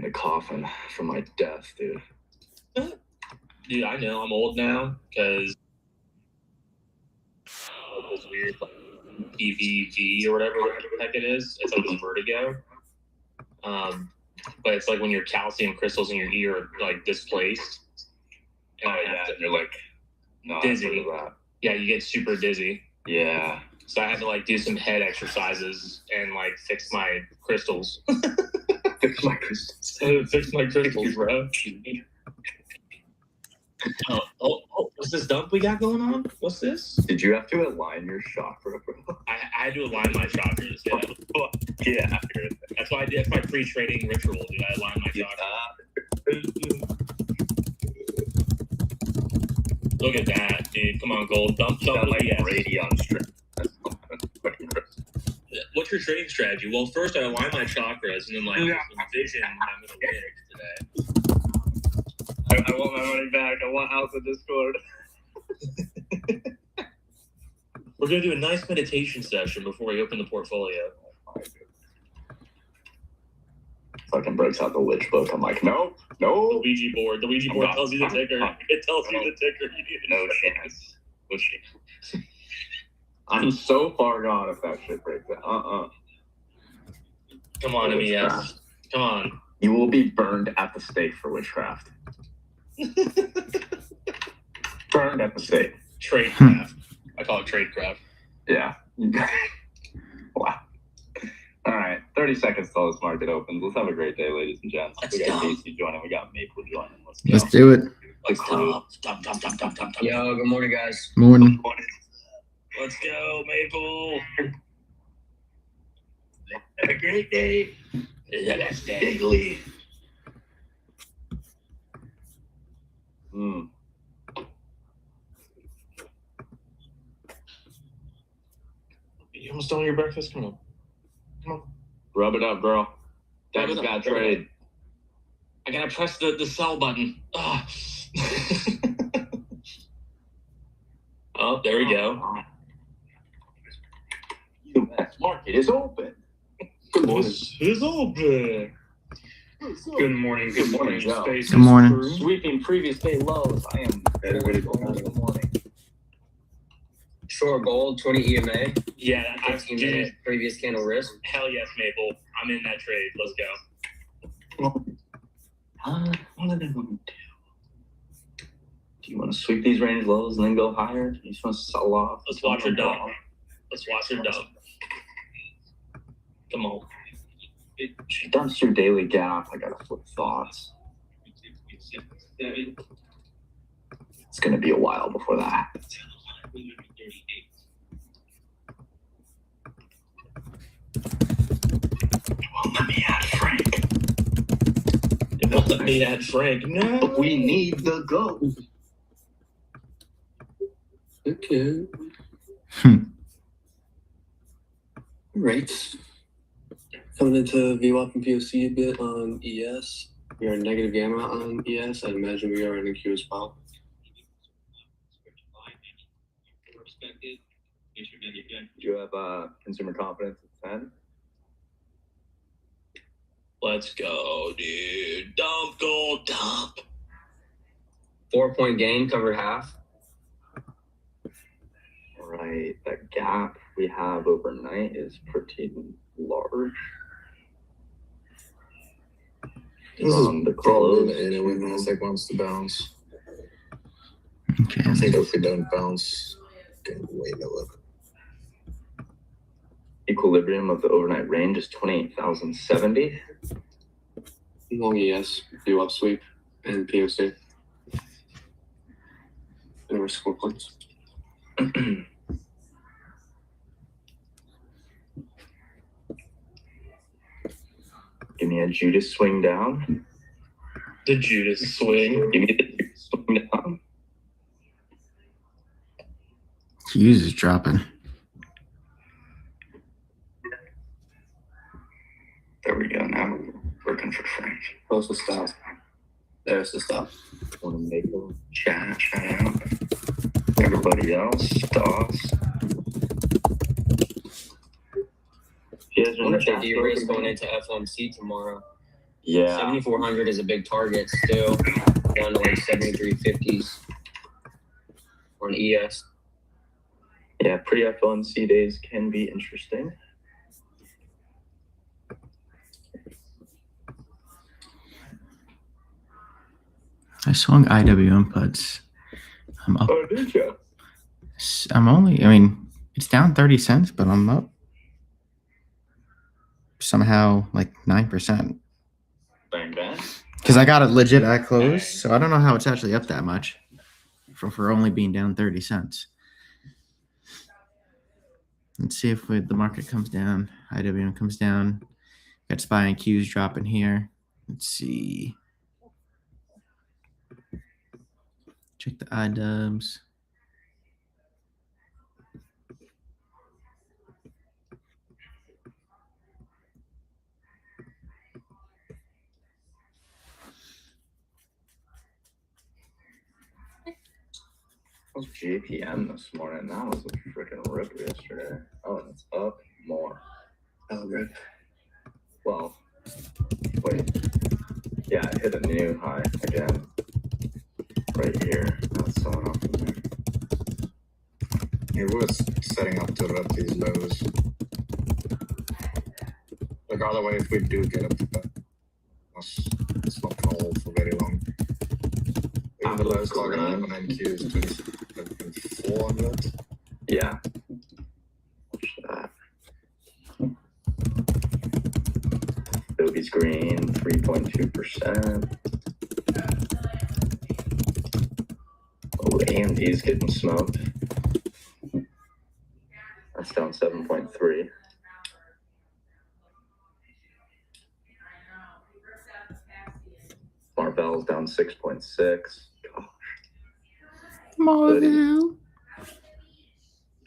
the coffin for my death, dude. Dude, I know I'm old now because this weird like EVV or whatever the heck it is. It's like this vertigo. But it's like when your calcium crystals in your ear are like displaced. And you're like dizzy. Yeah, you get super dizzy. Yeah. So I had to like do some head exercises and like fix my crystals. Fix my crystals. Fix my crystals, bro. Oh, what's this dump we got going on? What's this? Did you have to align your chakra, bro? I had to align my chakras. Yeah. Yeah. That's why I did. That's my pre-training ritual, dude. I align my chakras. Look at that, dude. Come on, Gold. Dump like Radion strip. What's your trading strategy? Well, first I align my chakras and then like envision I'm gonna win today. I want my money back. I want out the Discord. We're going to do a nice meditation session before we open the portfolio. Fucking breaks out the witch book. I'm like, no. The Ouija board. The Ouija board tells you the ticker. It tells you the ticker. No chance. I'm so far gone if that shit breaks out. Come on, MES. Come on. You will be burned at the stake for witchcraft. Burned at the stake. Tradecraft. I call it tradecraft. Yeah. Wow. All right. 30 seconds till this market opens. Let's have a great day, ladies and gents. We got Casey joining. We got Maple joining. Let's do it. Let's go. Yo, good morning, guys. Morning. Let's go, Maple. Have a great day. The best day. Big lead. You almost done your breakfast? Come on. Rub it up, girl. Dad's got trade. I gotta press the sell button. Oh, there we go. U.S. market is open. Good morning. It's open. Good morning, Joe. Good morning. Sweeping previous day lows. I am very good morning. Short gold, 20 EMA. Yeah, 15 minute previous candle risk. Hell yes, Maple. I'm in that trade. Let's go. What are they going to do? Do you want to sweep these range lows and then go higher? Do you just want to sell off? Let's watch her dump. Come on. She dumps your daily gap. I gotta flip thoughts. It's gonna be a while before that happens. Well, let me add Frank. No. But we need the goat. Okay. Right. Coming into VWAP and POC a bit on ES. We are negative gamma on ES. I'd imagine we are in a Q as well. Do you have consumer confidence at 10? Let's go, dude. Dump gold, dump. 4-point gain, covered half. All right, that gap we have overnight is pretty large. This is the close. and it when Nasdaq wants to bounce. Okay. I think if we don't bounce, can wait a little. Equilibrium of the overnight range is 28,070. Long ES, VWAP sweep, and POC. And risk 4 points. Give me a Judas swing down. The Judas swing. Give me the Judas swing down. Hughes is dropping. There we go. Now we're working for Frank. Close the stop. There's the stop. Want to make a chat out. Everybody else, thoughts. I wonder if they de-risk going into FOMC tomorrow. Yeah. 7,400 is a big target still, down to like 73.50s on ES. Yeah, pre-FOMC days can be interesting. I swung IWM puts. I'm up. Oh, did you? I mean, it's down 30 cents, but I'm up somehow like 9%. Bang, bang. Because I got it legit at close, so I don't know how it's actually up that much for only being down 30 cents. Let's see if the market comes down. IWM comes down. Got SPY and Q's dropping here. Let's see. Check the iDubbbz. What was JPM this morning? That was a freaking rip yesterday. Oh, and it's up more. Oh, good. Well, wait. Yeah, it hit a new high again. Right here. That's someone up in there. It was setting up to rip these lows. Like either way, if we do get up to that, it's not gonna hold for very long. Even the lowest target on NQ is 27,400. Yeah. Watch that. Adobe's green, 3.2%. Oh, AMD's getting smoked. That's down 7.3. Marvell's down 6.6. Marvel.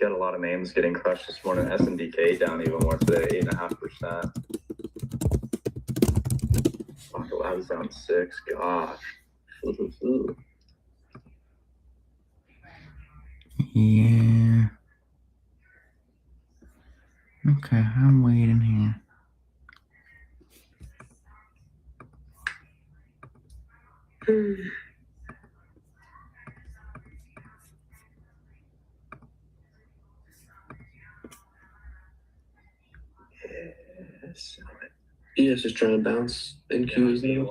Got a lot of names getting crushed this morning. SNDK down even more today, 8.5%. Fuck, Lab's down 6. Gosh. Yeah. Okay, I'm waiting here. ES is trying to bounce. NQ is new.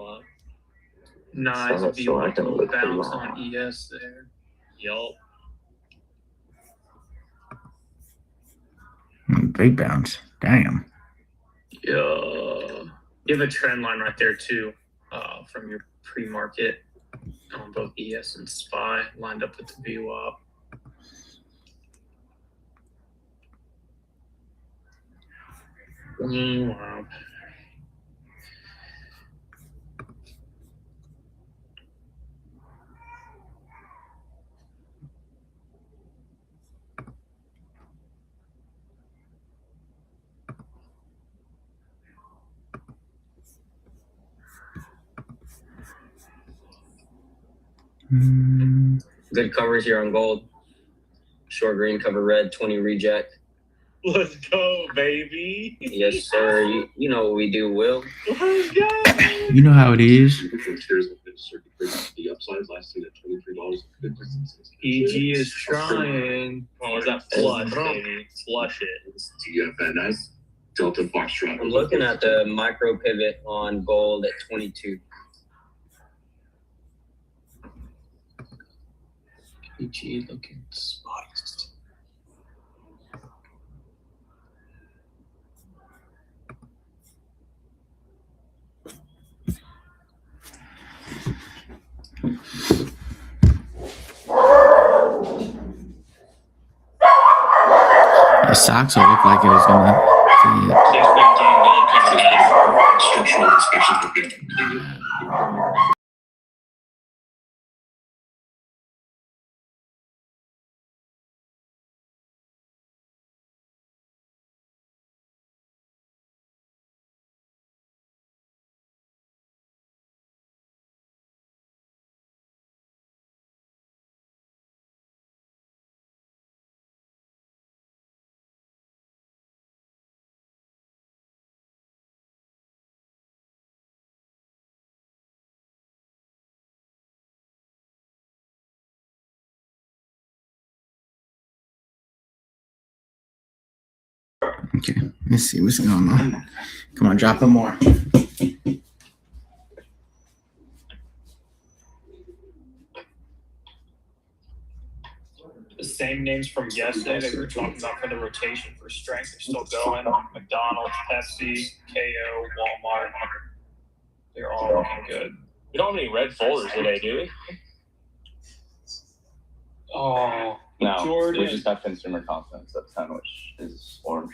Nice So I can VWAP look bounce for on ES there. Yup. Big bounce. Damn. Yeah. You have a trend line right there too, from your pre-market on both ES and SPY lined up with the VWAP. Wow. Good covers here on gold. Short green, cover red, 20 reject. Let's go, baby. Yes, sir. You know what we do, Will. Let's go. You know how it is. The upsides last seen at $23. EG is trying. Oh, is that flush, baby? Flush it. TFN nice. Delta Foxtrot. I'm looking at the micro pivot on gold at 22. EG looking spiced. The socks will look like it was gonna. Structural inspections have been Okay, let's see what's going on. Come on, drop them more. The same names from yesterday that we were talking about for the rotation for strength are still going. McDonald's, Pepsi, KO, Walmart. They're all looking good. We don't have any red folders today, do we? Oh, No, Jordan. we just have consumer confidence at 10, which is orange.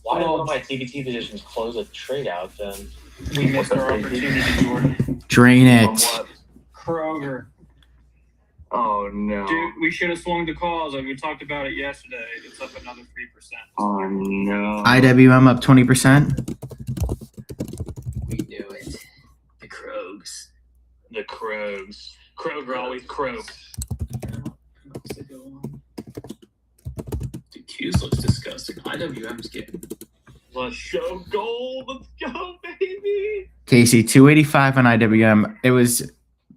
Why did one of my TBT positions close a trade out then? We missed our opportunity, Jordan. Drain On it. what? Kroger. Oh no. Dude, we should have swung the calls. Like we talked about it yesterday. It's up another 3%. Oh no. IWM up 20%. We knew it. The Krogs. The Krogs. Kroger always croaks. The Q's looks disgusting. IWM's getting. Let's show gold. Let's go, baby. Casey, 285 on IWM. It was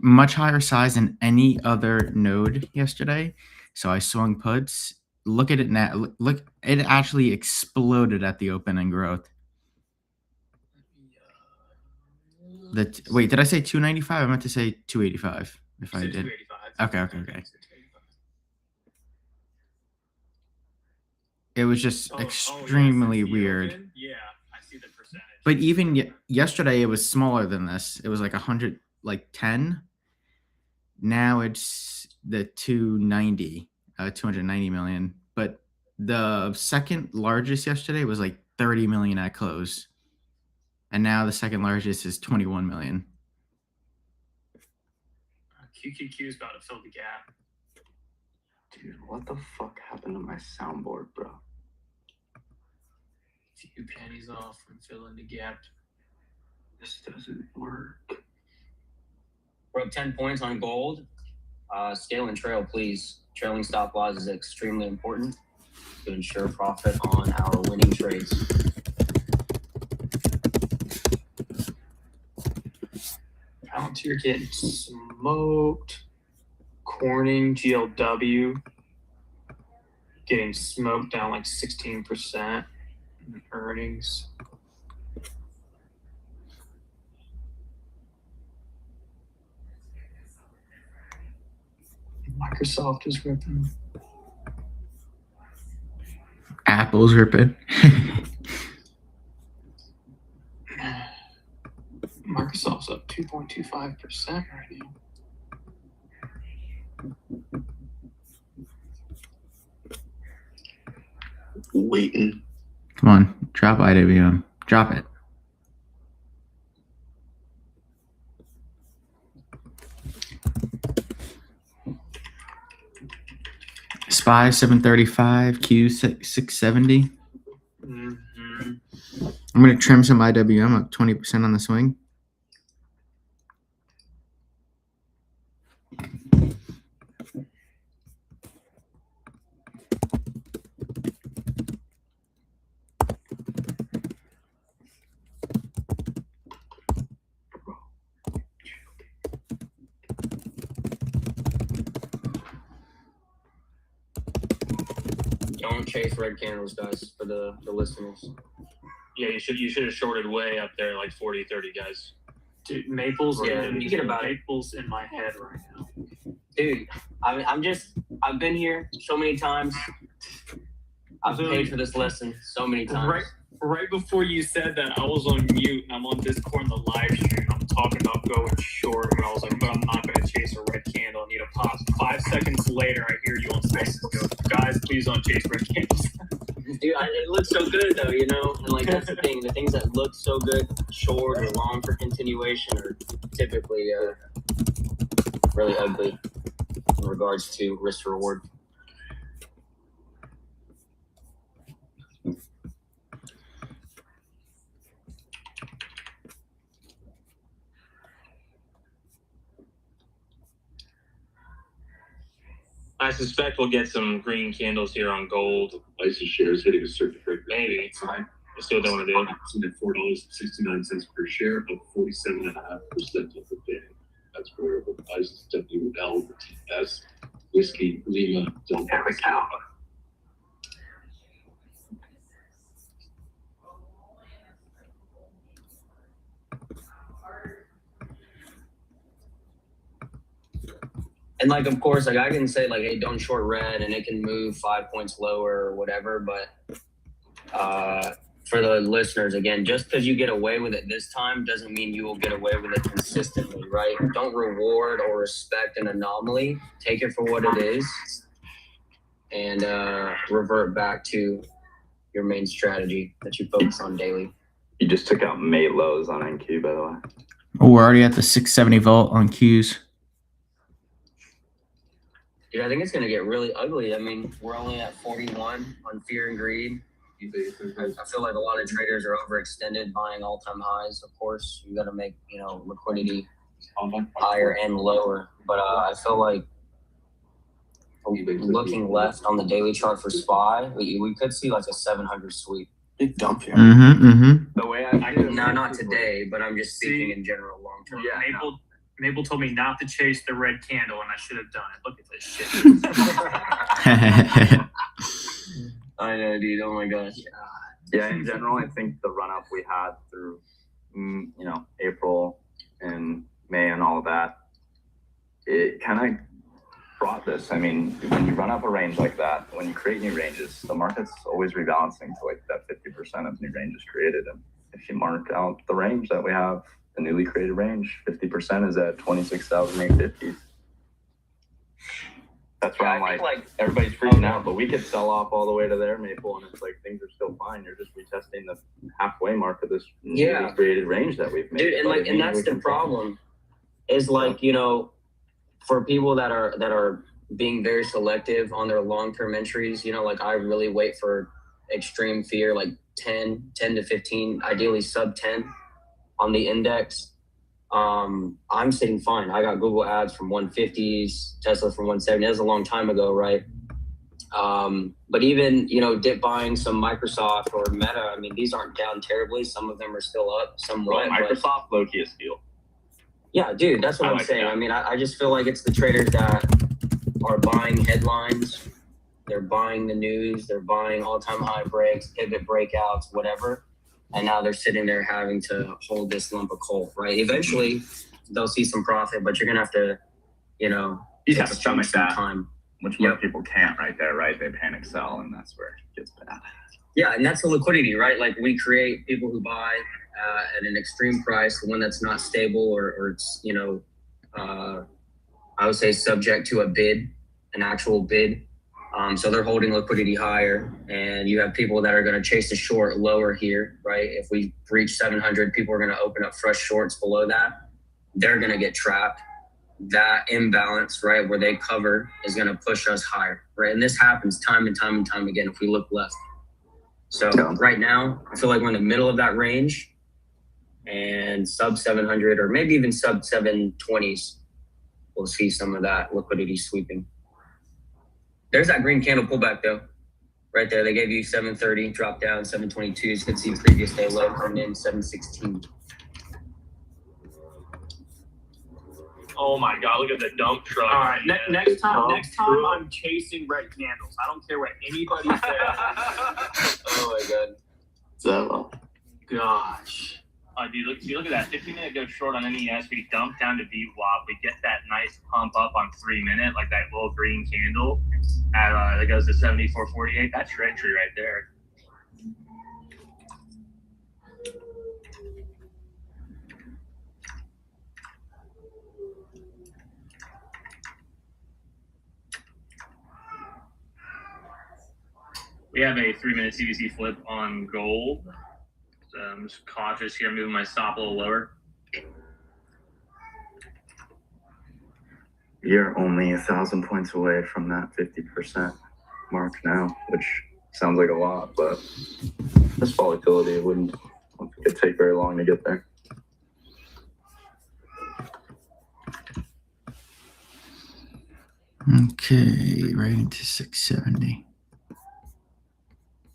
much higher size than any other node yesterday. So I swung puts. Look at it now. Look, it actually exploded at the open and growth. Wait, did I say 295? I meant to say 285. If I did. 285. Okay. It was just extremely weird. Yeah, I see the percentage. But even yesterday, it was smaller than this. It was like 100, like 10. Now it's the 290 million. But the second largest yesterday was like 30 million at close. And now the second largest is 21 million. QQQ is about to fill the gap. Dude, what the fuck happened to my soundboard, bro? Few pennies off from filling the gap. This doesn't work. We're up 10 points on gold. Scale and trail, please. Trailing stop loss is extremely important to ensure profit on our winning trades. Palantir getting smoked. Corning, GLW getting smoked down like 16% in earnings. Microsoft is ripping. Apple's ripping. Microsoft's up 2.25% right now. Waiting. Come on, drop IWM. Drop it. SPY 735, Q 670. Mm-hmm. I'm going to trim some IWM up 20% on the swing. Don't chase red candles, guys, for the listeners. Yeah, you should have shorted way up there, like 40, 30 guys. Dude, Maple's You get about it. Maple's in my head right now. Dude, I've been here so many times. I've paid for this lesson so many times. Right before you said that, I was on mute and I'm on Discord in the live stream. I'm talking about going short, and I was like, but I'm not going to chase a red candle. I need a pop. 5 seconds later, I hear you on Spaces go, guys, please don't chase red candles. Dude, it looks so good though, you know? And like, that's the thing. The things that look so good, short or long for continuation, are typically really ugly in regards to risk to reward. I suspect we'll get some green candles here on gold. ICE shares hitting a circuit breaker. Maybe. High. I still don't want to do it. It's at $4.69 per share, up 47.5% of the day. That's where the ICE WLTS Whiskey Lima Delta. And like, of course, like I can say like, hey, don't short red, and it can move 5 points lower or whatever. But for the listeners, again, just because you get away with it this time doesn't mean you will get away with it consistently, right? Don't reward or respect an anomaly. Take it for what it is, and revert back to your main strategy that you focus on daily. You just took out May lows on NQ, by the way. Oh, we're already at the 670 volt on Qs. Dude, I think it's going to get really ugly. I mean, we're only at 41 on fear and greed. I feel like a lot of traders are overextended, buying all-time highs. Of course, you got to make, you know, liquidity higher and lower. But I feel like looking left on the daily chart for SPY, we could see like a 700 sweep. Big dump here. The way I No, not today, but I'm just speaking in general long term. Yeah, Maple told me not to chase the red candle, and I should have done it. Look at this shit. I know, dude. Oh my gosh. Yeah, in general, I think the run up we had through, you know, April and May and all of that, it kind of brought this. I mean, when you run up a range like that, when you create new ranges, the market's always rebalancing to like that 50% of new ranges created. And if you mark out the range that we have, the newly created range, 50% is at 26,850. That's why I'm like, everybody's freaking out, but we could sell off all the way to there, Maple, and it's like things are still fine. You're just retesting the halfway mark of this newly created range that we've made. Dude, and like, and that's the problem. Is like, you know, for people that are being very selective on their long-term entries, you know, like I really wait for extreme fear, like 10 to 15, ideally sub 10 on the index. I'm sitting fine. I got Google ads from 150s, Tesla from 170. That was a long time ago, right? But even, you know, dip buying some Microsoft or Meta, I mean, these aren't down terribly. Some of them are still up somewhat. Bro, Microsoft, low-key a steal. Yeah, dude, that's what I'm saying. I mean, I just feel like it's the traders that are buying headlines. They're buying the news. They're buying all-time high breaks, pivot breakouts, whatever. And now they're sitting there having to hold this lump of coal, right? Eventually, they'll see some profit, but you're going to have to, you know, you have to stomach that, time. Which most people can't right there, right? They panic sell, and that's where it gets bad. Yeah, and that's the liquidity, right? Like we create people who buy at an extreme price, the one that's not stable or it's, you know, I would say subject to a bid, an actual bid. So they're holding liquidity higher, and you have people that are going to chase a short lower here, right? If we reach 700, people are going to open up fresh shorts below that. They're going to get trapped. That imbalance, right, where they cover is going to push us higher, right? And this happens time and time and time again if we look left. So right now, I feel like we're in the middle of that range, and sub 700 or maybe even sub 720s, we'll see some of that liquidity sweeping. There's that green candle pullback though, right there. They gave you 730, drop down 722. You can see previous day low coming in 716. Oh my God! Look at the dump truck. All right, next time I'm chasing red candles. I don't care what anybody says. Oh my God. So, Gosh. Dude, look at that. 15-minute goes short on NES. We dump down to VWAP. We get that nice pump up on 3-minute, like that little green candle. That goes to 74.48. That's your entry right there. We have a 3-minute CVC flip on gold. So I'm just cautious here, moving my stop a little lower. You're only 1,000 points away from that 50% mark now, which sounds like a lot, but this volatility wouldn't take very long to get there. Okay, right into 670.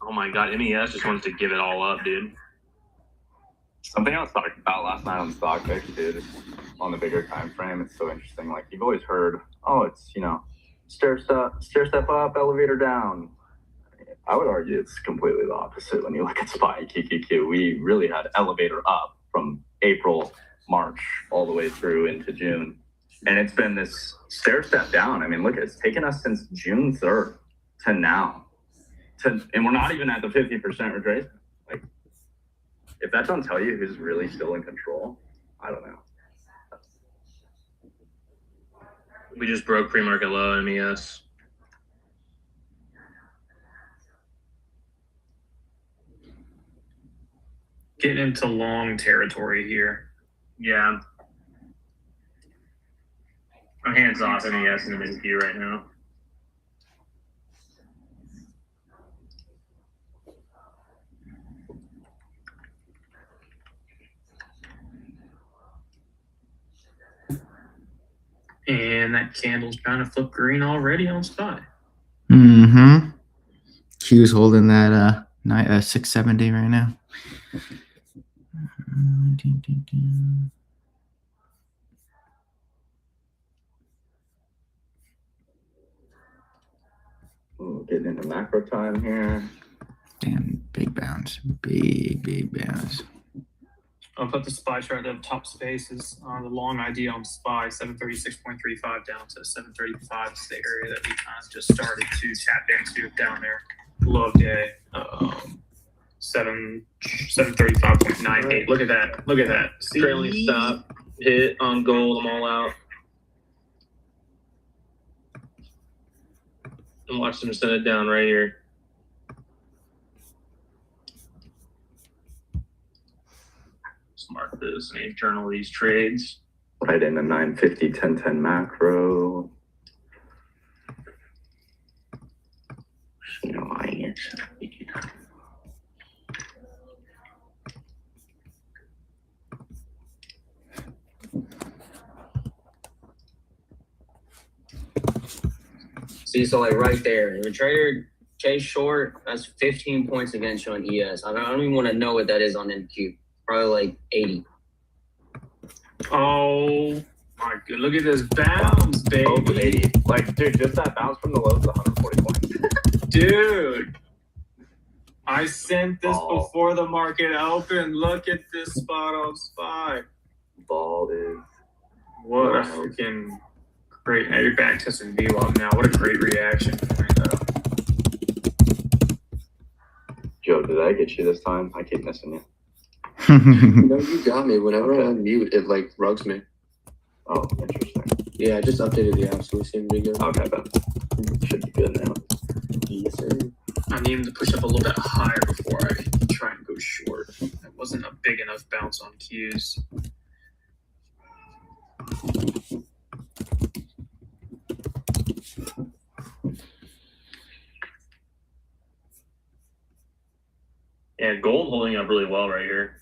Oh my God, NES just wants to give it all up, dude. Something I was talking about last night on StockX, dude, on the bigger time frame, it's so interesting. Like, you've always heard, oh, it's, you know, stair step up, elevator down. I would argue it's completely the opposite when you look at SPY QQQ. We really had elevator up from April, March, all the way through into June. And it's been this stair step down. I mean, look, it's taken us since June 3rd to now. And we're not even at the 50% retracement. Like, if that don't tell you who's really still in control, I don't know. We just broke pre-market low MES. Getting into long territory here. Yeah. I'm hands off MES in the mid-queue right now. And that candle's trying to flip green already on SPY. Mm-hmm. Q's holding that 670 right now. Ooh, getting into macro time here. Damn, big bounce. Big bounce. I'll put the SPY chart of top spaces on the long ID on SPY, 736.35 down to 735 is the area that we kind of just started to tap into down there. Low of day, 735.98. Look at that. Look at that. Trailing stop, hit on gold. I'm all out. And watch them send it down right here. Mark this and journal these trades. Right in a 950, 1010 macro. You know, eyeing it. See, so like right there, if a trader chase short, that's 15 points against you on ES. I don't even want to know what that is on NQ. Probably like 80. Oh my god, look at this bounce, baby. Over 80. Like, dude, just that bounce from the lows is 140 points. Dude, I sent this before the market opened. Look at this spot on SPY. Ball, dude. What a freaking great. Now you're back testing VWAP now. What a great reaction point, though. Joe, did I get you this time? I keep missing you. No, you got me. Whenever I unmute, it like rugs me. Oh, interesting. Yeah, I just updated the app, so we seem to be good. Okay, but should be good now. Yes, sir. I need him to push up a little bit higher before I try and go short. It wasn't a big enough bounce on Qs. Yeah, gold holding up really well right here.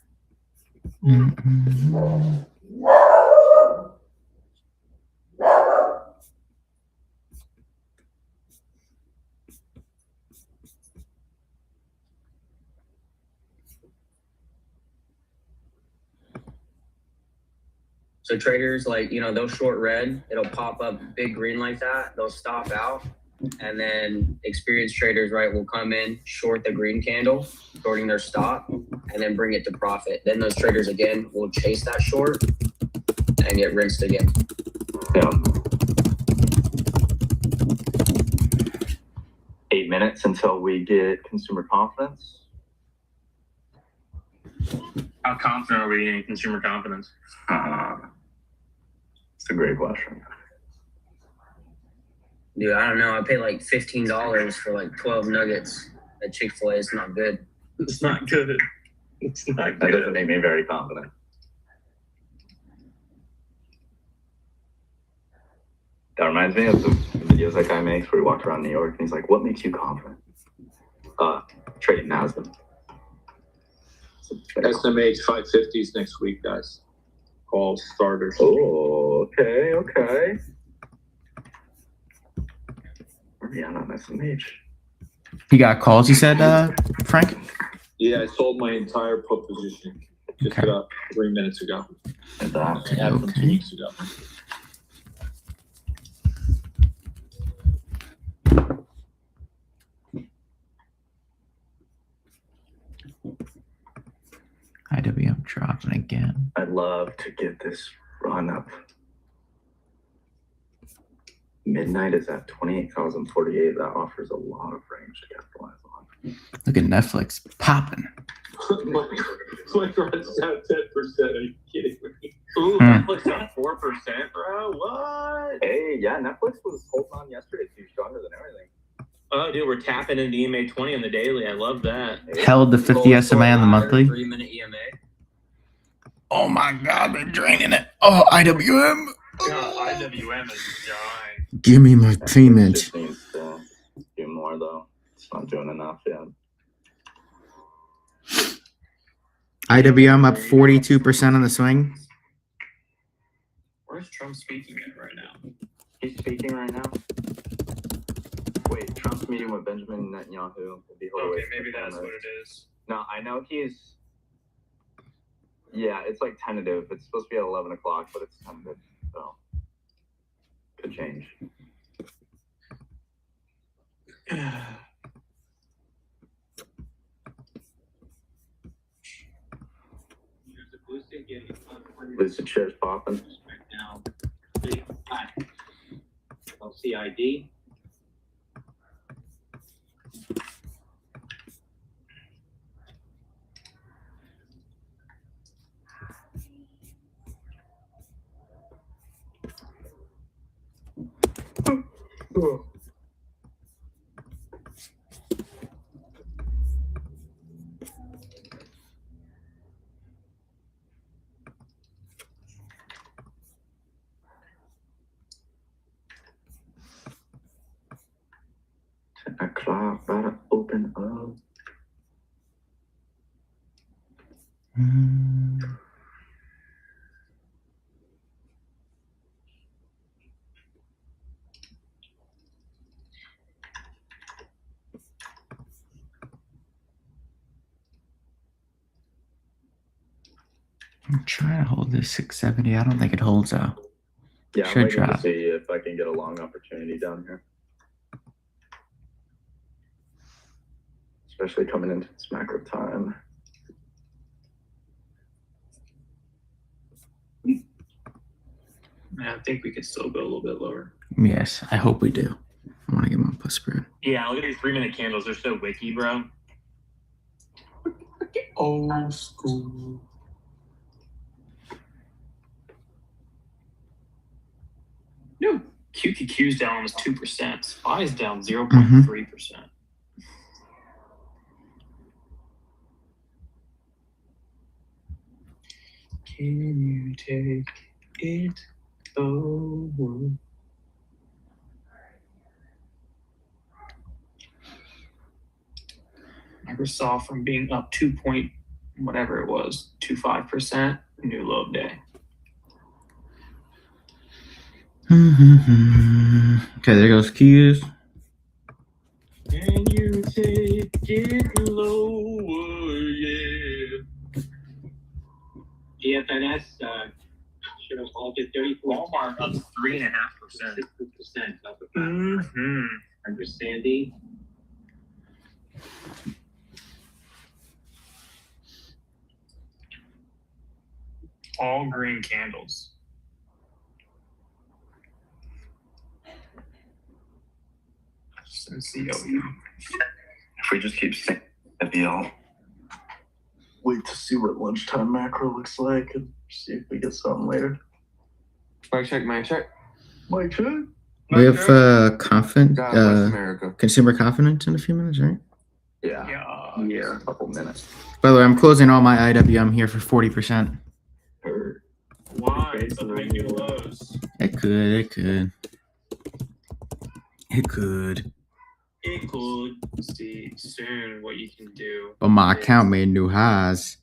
So traders, like, you know, they'll short red, it'll pop up big green like that, they'll stop out, and then experienced traders, right, will come in, short the green candle, shorting their stop, and then bring it to profit. Then those traders again will chase that short and get rinsed again. Yeah. 8 minutes until we get consumer confidence. How confident are we in consumer confidence? It's a great question. Dude, I don't know. I paid like $15 for like 12 nuggets at Chick-fil-A. It's not good. It's not good. It's not That good. doesn't make me very confident. That reminds me of the videos that guy makes where he walked around New York and he's like, "What makes you confident?" Trading Nasdaq. SMH 550s next week, guys. Call starters. Oh, okay. Where are we at on SMH? You got calls, you said, Frank? Yeah, I sold my entire put position just Okay. about 3 minutes ago. And that. I had from 2 weeks ago. IWM dropping again. I'd love to get this run up midnight is at 28,048. That offers a lot of range to capitalize on. Look at Netflix popping. My rod's down 10%. Are you kidding me? Ooh, Hmm. Netflix down 4%, bro. What? Hey, yeah, Netflix was holding on yesterday too, stronger than everything. Oh, dude, we're tapping into EMA 20 on the daily. I love that. Held the 50 SMA on the monthly. 3-minute EMA. Oh my God, they're draining it. Oh, IWM. God, IWM is dying. Give me my Netflix payment. just needs to do more though. It's not doing enough yet. IWM up 42% on the swing. Where's Trump speaking at right now? He's speaking right now. Wait, Trump's meeting with Benjamin Netanyahu. Will be held away Okay, from maybe the that's cameras. what it is. No, I know he's. Yeah, it's like tentative. It's supposed to be at 11 o'clock, but it's tentative, so could change. Lucid shares popping. Now, LCID. O'clock, about to open up. I'm trying to hold this 670. I don't think it holds out. Yeah, I'm Should waiting to drop. see if I can get a long opportunity down here. Especially coming into this macro time. I think we could still go a little bit lower. Yes, I hope we do. I want to get my plus spread. Yeah, look at these 3-minute candles. They're so wicky, bro. Old school. No, QQQ's down almost 2%. SPY is down 0.3%. Can you take it over? Microsoft from being up 2.25%, new low of day. Okay, there goes Q's. Can you take it lower? Yeah. GFNS should have halted 34. Walmart up 3.5%. 60% up about. Mm-hmm. Under Sandy. All green candles. Since the OU. If we just keep staying heavy, I'll wait to see what lunchtime macro looks like and see if we get something later. Mic check, mic check. Mic check. We have West America. consumer confidence in a few minutes, right? Yeah. Yeah. A couple minutes. By the way, I'm closing all my IWM here for 40%. Or Why? It's up to make new lows. It could. It could. It could. It could see soon what you can do. But my account made new highs.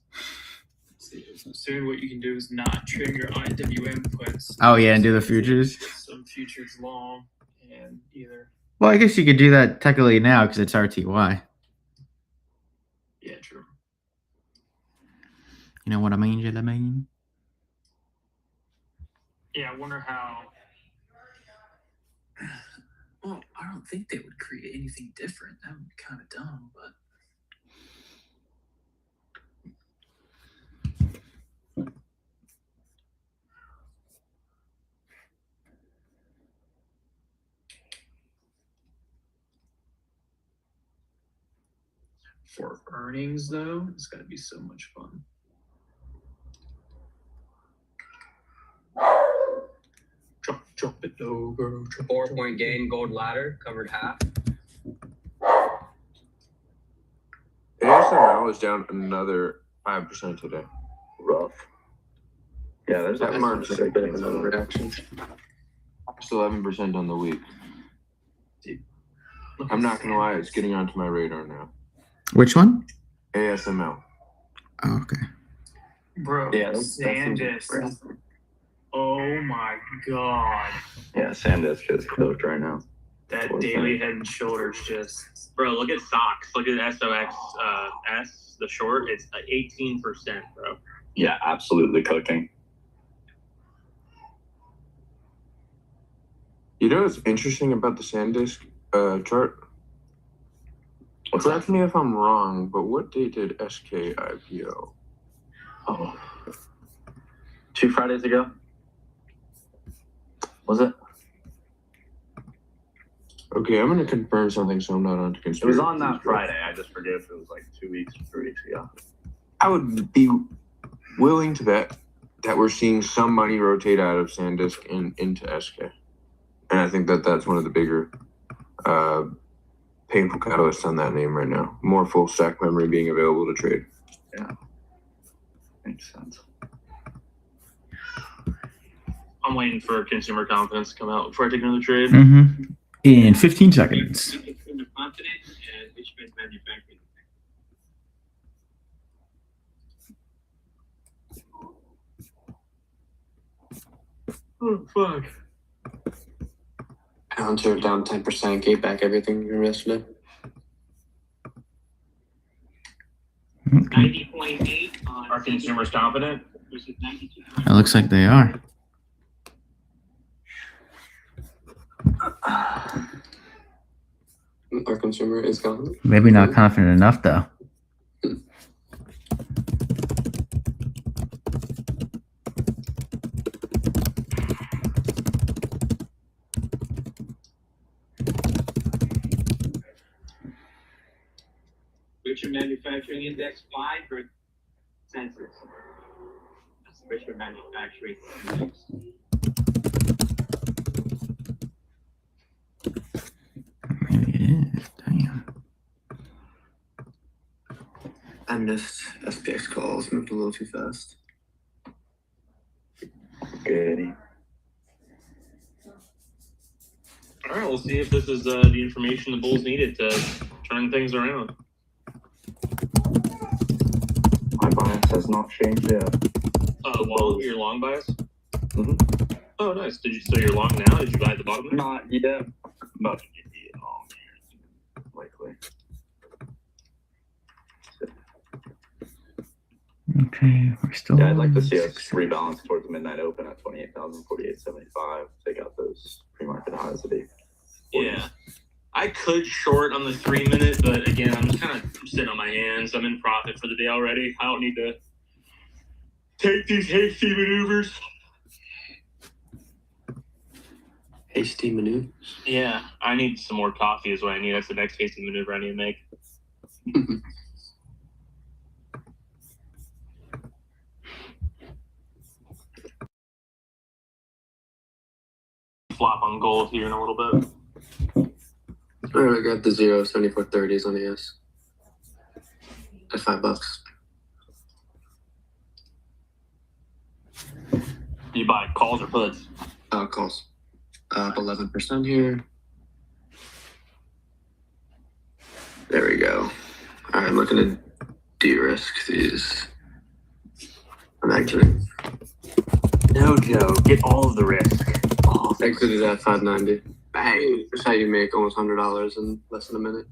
Soon what you can do is not trim your IWM puts. Oh, yeah, and do the futures? Some futures long and either. Well, I guess you could do that technically now because it's RTY. Yeah, true. You know what I mean, Jelly? Yeah, I wonder how. Well, I don't think they would create anything different. That would be kind of dumb, but. For earnings, though, it's gonna be so much fun. Drop it low, girl. 4-point gain, gold ladder, covered half. ASML is down another 5% today. Rough. Yeah, there's That a marks a bit of an overreaction. It's 11% on the week. I'm not gonna lie, it's getting onto my radar now. Which one? ASML. Oh, okay. Bro, Yeah, that's SanDisk. Oh my god. Yeah, SanDisk is cooked right now. That Poor daily thing. Head and Shoulders just. Bro, look at stocks. Look at SOX S, the short. It's 18%, bro. Yeah, absolutely cooking. You know what's interesting about the SanDisk chart? What's Correct that? me if I'm wrong, but what date did SK IPO? Oh, 2 Fridays ago. Was it? Okay, I'm gonna confirm something so I'm not onto It conspiracy. was on that Friday. I just forget if it was like 2 weeks or 3 weeks ago. I would be willing to bet that we're seeing some money rotate out of SanDisk and into SK. And I think that that's one of the bigger painful catalysts on that name right now. More full stack memory being available to trade. Yeah. Makes sense. I'm waiting for consumer confidence to come out before I take another trade. Mm-hmm. In 15 seconds. Consumer confidence and which means manufacturing. Oh, fuck. Palantir down 10%, gave back everything from yesterday. 90.8 on. Are consumers confident? Versus 92. It looks like they are. Our consumer is gone. Maybe not confident enough, though. Which manufacturing index 5 for census. That's Richard manufacturing index. Maybe it is. Damn. I missed SPX calls, moved a little too fast. Goody. All right, we'll see if this is the information the Bulls needed to turn things around. My bias has not changed yet. Well, your long bias? Mhm. Oh, nice. So you're long now? Did you buy at the bottom? Not yet. About to get it long here. Likely. Okay, we're still. Yeah, I'd like to see us rebalance towards the midnight open at 28,048.75. Take out those pre-market highs at 8. Yeah. I could short on the 3-minute, but again, I'm just kind of sitting on my hands. I'm in profit for the day already. I don't need to take these hasty maneuvers. Hasty maneuvers. Yeah, I need some more coffee is what I need. That's the next hasty maneuver I need to make. Flop on gold here in a little bit. Alright, I got the 0.7430s on ES. At $5. You buy calls or puts? Calls. Up 11% here. There we go. Alright, I'm looking to de-risk these. I'm exiting. No, Joe. Get all of the risk. Exited at 590. Bang! That's how you make almost $100 in less than a minute.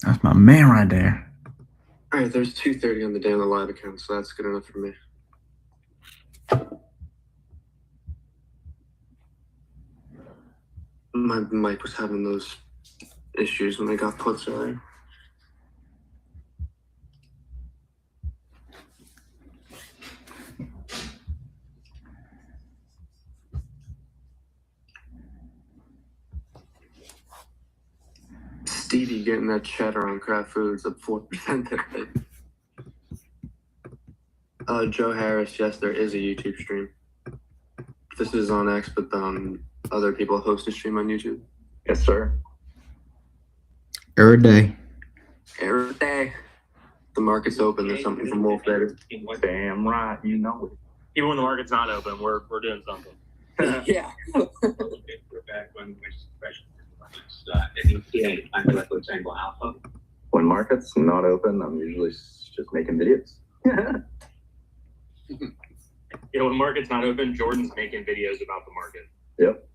That's my man right there. Alright, there's 230 on the day on the live account, so that's good enough for me. My mic was having those issues when I got puts earlier. Didi getting that cheddar on Kraft Foods up 4% today. Joe Harris, yes, there is a YouTube stream. This is on X, but other people host a stream on YouTube. Yes, sir. Every day. Every day. The market's open. There's something from Wolf there. Damn right, you know it. Even when the market's not open, we're doing something. Yeah. We're back when I think I feel like we're Tangle Alpha. When market's not open, I'm usually just making videos. You know, when the market's not open, Jordan's making videos about the market. Yep.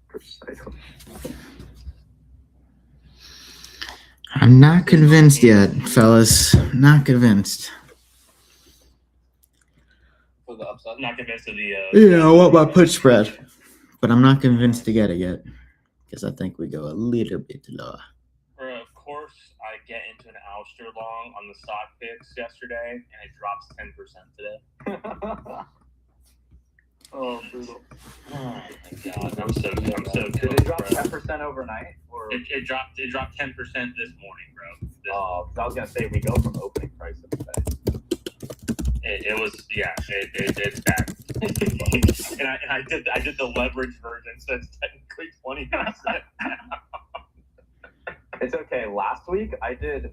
Precisely. I'm not convinced yet, fellas. Not convinced. For the upside. I'm not convinced of the. Yeah, I want my put spread, but I'm not convinced to get it yet because I think we go a little bit lower. Of course, I get into an ouster long on the stock picks yesterday, and it drops 10% today. Oh, brutal. Oh my god, I'm so Did close, it drop bro. 10% overnight? Or It dropped 10% this morning, bro. I was gonna say we go from opening price of the day. It was it's bad. and I did the leverage version, so it's technically 20%. It's okay. Last week I did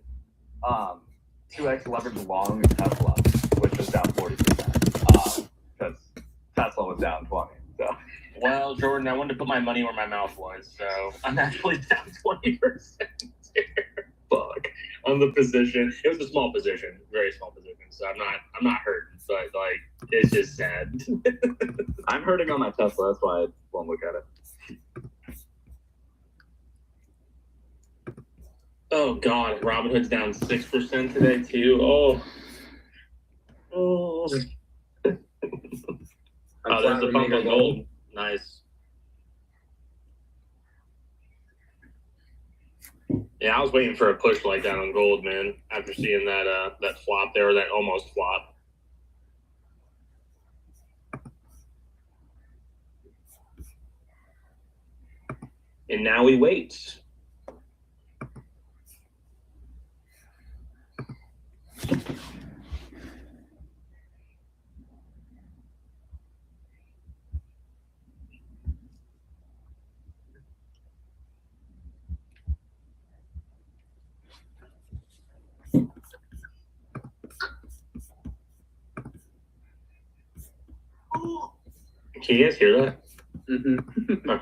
2x leverage long Tesla, which was down 40%. Because Tesla was down 20. So Well, Jordan, I wanted to put my money where my mouth was, so I'm actually down 20% here. Fuck. On the position. It was a small position, very small position. So I'm not hurting, but like it's just sad. I'm hurting on my Tesla. That's why I won't look at it. Oh god, Robinhood's down 6% today too. Oh, there's the pump on gold. Nice. Yeah, I was waiting for a push like that on gold, man. After seeing that flop there, or that almost flop. And now we wait. Can you guys hear that? Mm-hmm.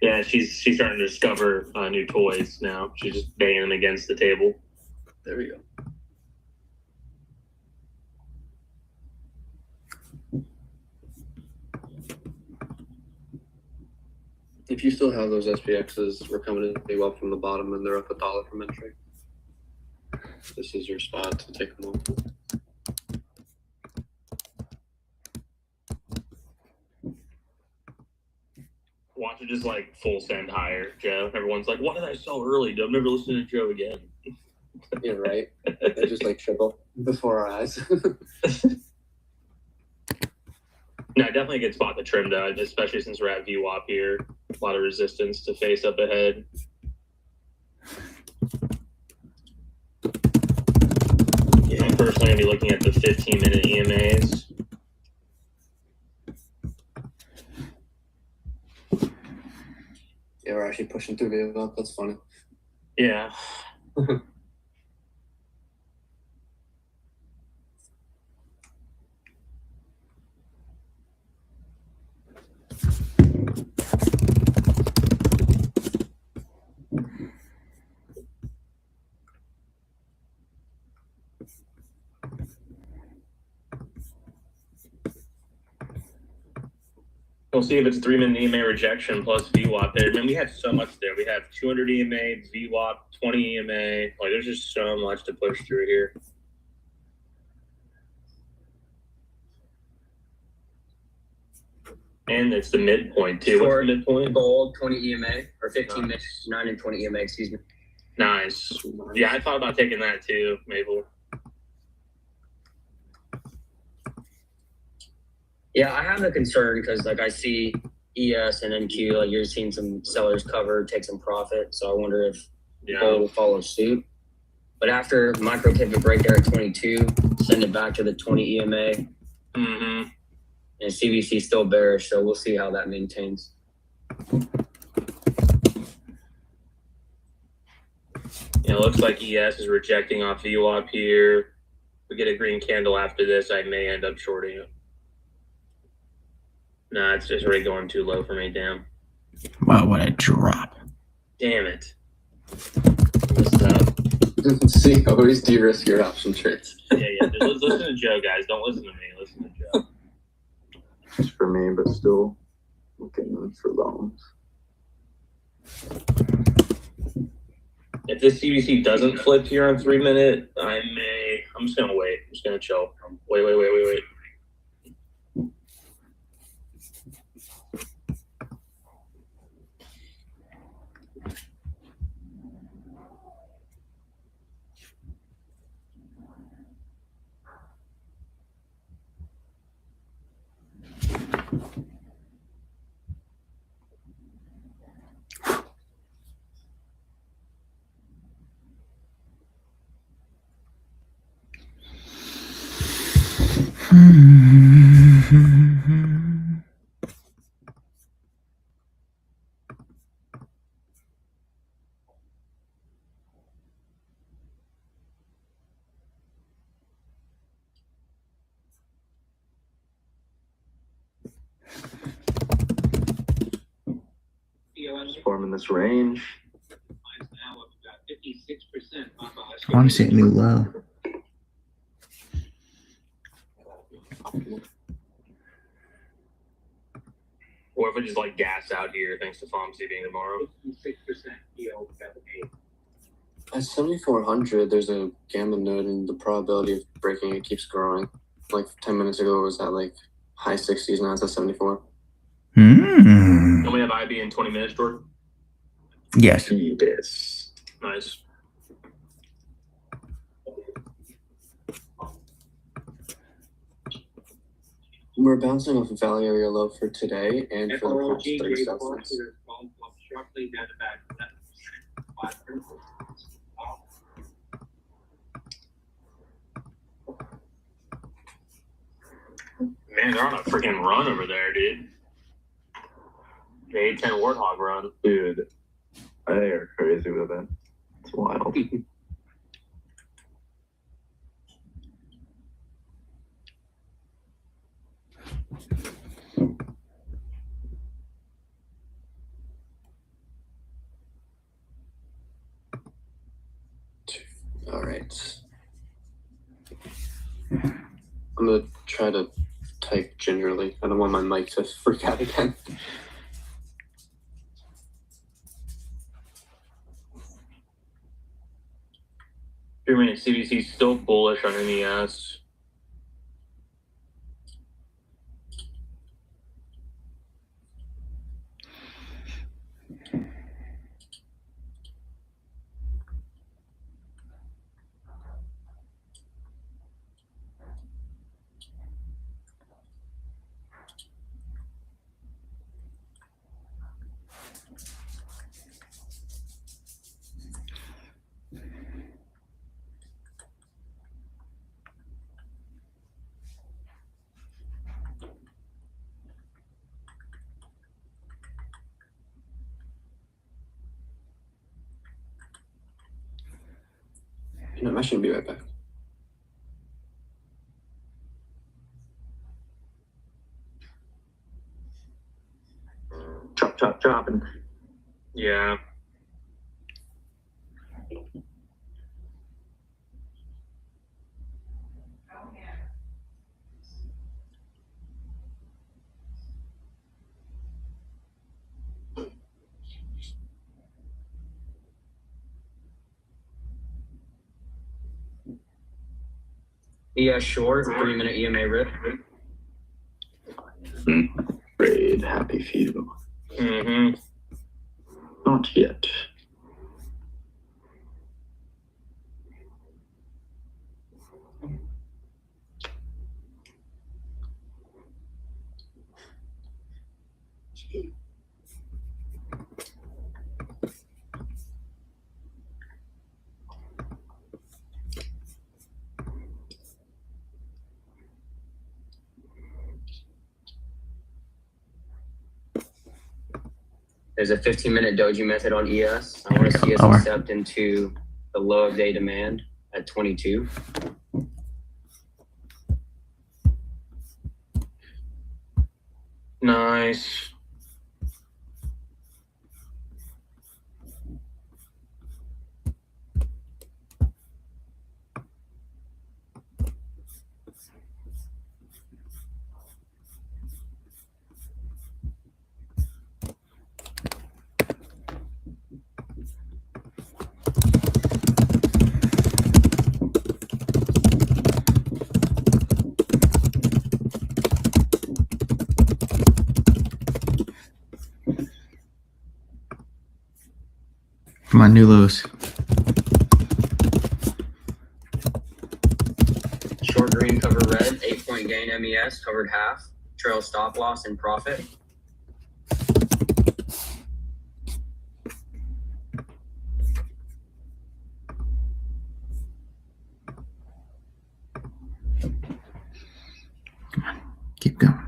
Yeah, she's starting to discover new toys now. She's just banging them against the table. There we go. If you still have those SPXs, we're coming in pretty well from the bottom, and they're up $1 from entry. This is your spot to take them off. Watch it just like full send higher, Joe. Everyone's like, "Why did I sell early? I'm never listening to Joe again." Yeah, right. They just like triple before our eyes. No, definitely a good spot to trim though, especially since we're at VWAP here. A lot of resistance to face up ahead. Yeah, I'm personally gonna be looking at the 15-minute EMAs. Yeah, we're actually pushing through the event. That's funny. Yeah. We'll see if it's 3-minute EMA rejection plus VWAP there. I mean, we have so much there. We have 200 EMA, VWAP, 20 EMA. Like, there's just so much to push through here. And it's the midpoint, too. What's the midpoint? Gold, 20 EMA, or 15 minutes, 9 and 20 EMA, excuse me. Nice. Yeah, I thought about taking that, too, Mabel. Yeah, I have a concern because, like, I see ES and NQ, like you're seeing some sellers cover, take some profit. So I wonder if gold will follow suit. But after micro pivot break there at 22, send it back to the 20 EMA. Mm-hmm. And CVC still bearish, so we'll see how that maintains. It looks like ES is rejecting off VWAP here. If we get a green candle after this, I may end up shorting it. Nah, it's just already going too low for me. Damn. Wow, what a drop. Damn it. Messed up. See, always de-risk your option trades. Yeah. Listen to Joe, guys. Don't listen to me. Listen to Joe. It's for me, but still looking for loans. If this CVC doesn't flip here on 3 minute, I'm just gonna wait. I'm just gonna chill. Wait. Just forming this range. Now up about 56% I want to see a new low. Or if we just like gas out here thanks to FOMC being tomorrow. 56% yield at 8. At 7,400, there's a gamma node, and the probability of breaking it keeps growing. Like 10 minutes ago, it was at like high 60s. Now it's at 74. Hmm. And we have IB in 20 minutes, Jordan. Yes. Yes. Nice. We're bouncing off a value area low for today and for the past FROG 30 gave seconds. positive bump up sharply down about 11%. Man, they're on a freaking run over there, dude. The A10 Warthog run. Dude, they are crazy with it. It's wild. All right. I'm gonna try to type gingerly. I don't want my mic to freak out again. Your minute CBC still bullish on NES. I should be right back. Chopping. Yeah. ES short, 3 minute EMA rip. Trade, happy few. Mm-hmm. Not yet. There's a 15-minute doji method on ES. I want to see us Lower. accept into the low of day demand at 22. Nice. Come on, new lows. Short green cover red, 8-point gain MES, covered half. Trail stop loss and profit. Keep going.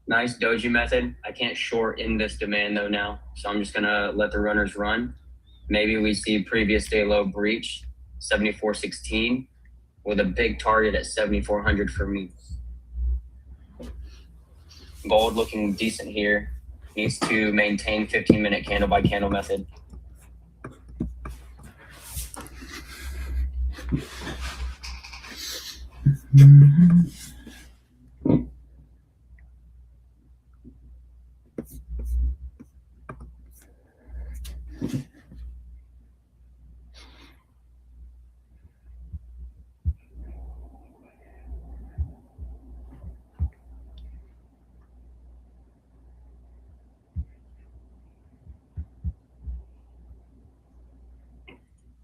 Nice doji method. I can't short in this demand though now, so I'm just gonna let the runners run. Maybe we see previous day low breach, 74.16, with a big target at 7,400 for me. Gold looking decent here. Needs to maintain 15-minute candle by candle method.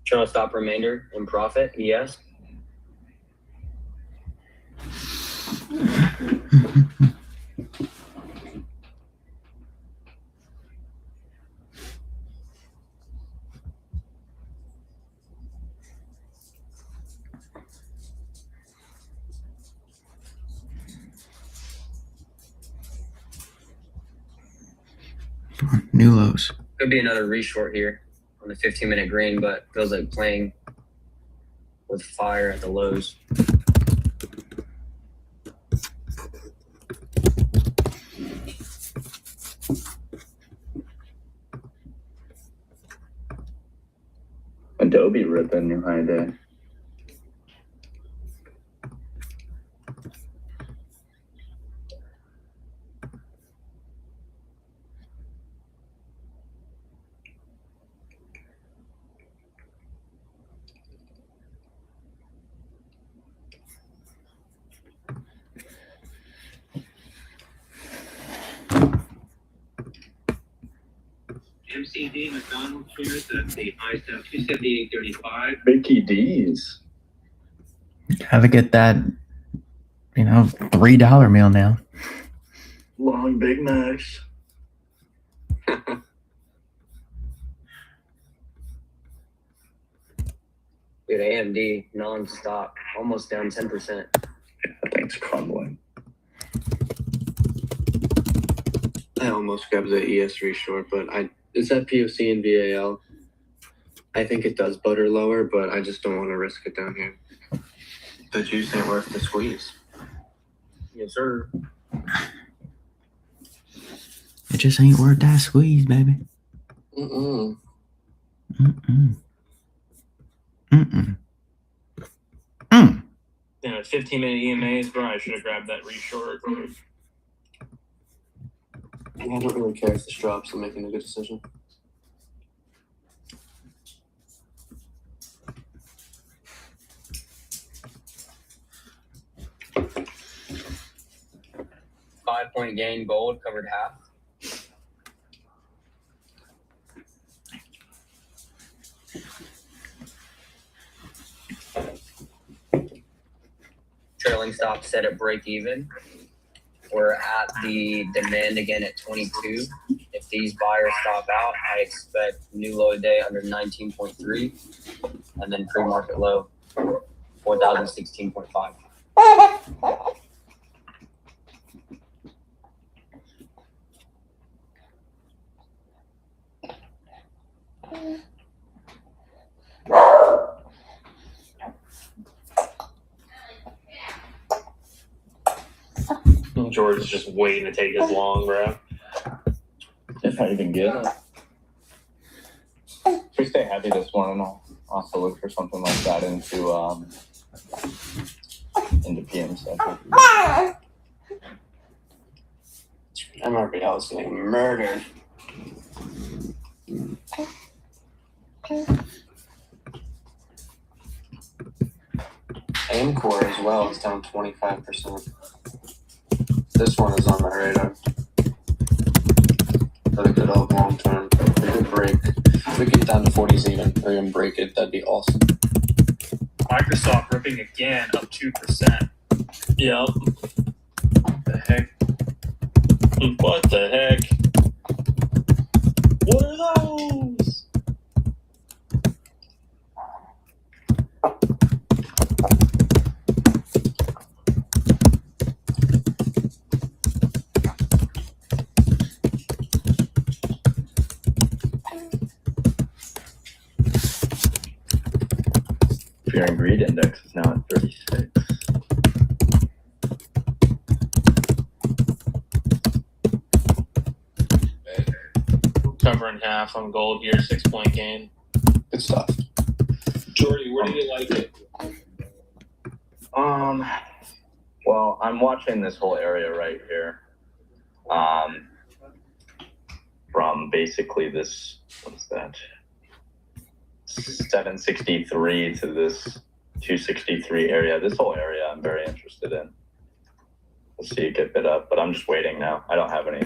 Trail stop remainder in profit, yes. New lows. Could be another reshort here on the 15-minute green, but feels like playing with fire at the lows. Adobe ripping new high day. MCD McDonald's shares at the high stuff 278.35. Mickey D's. Gotta get that, $3 meal now. Long Big Macs. Dude, AMD non-stop, almost down 10%. That thing's crumbling. I almost grabbed the ES reshort, but is that POC and VAL? I think it does butter lower, but I just don't want to risk it down here. The juice ain't worth the squeeze. Yes, sir. It just ain't worth that squeeze, baby. Mm-mm. Mm-mm. Mm-mm. Mm. Yeah, 15-minute EMAs, bro. I should have grabbed that reshort. I don't really care if this drops. I'm making a good decision. Five-point gain gold, covered half. Trailing stop set at break even. We're at the demand again at 22. If these buyers stop out, I expect new low today under 19.3, and then pre-market low 4,016.5. George is just waiting to take his long, bro. It's not even good. If we stay heavy this morning, I'll also look for something like that into PM session. I'm already out getting murdered. Amcor as well is down 25%. This one is on my radar. But it could help long term. We could break. If we get down to 40s even, or even break it, that'd be awesome. Microsoft ripping again, up 2%. Yep. What the heck? What the heck? What are those? Fear and greed index is now at 36. Covering half on gold here, 6-point gain. Good stuff. Jordy, where do you like it? Well, I'm watching this whole area right here. From basically this, what is that? 763 to this 263 area. This whole area I'm very interested in. We'll see it get bid up, but I'm just waiting now. I don't have any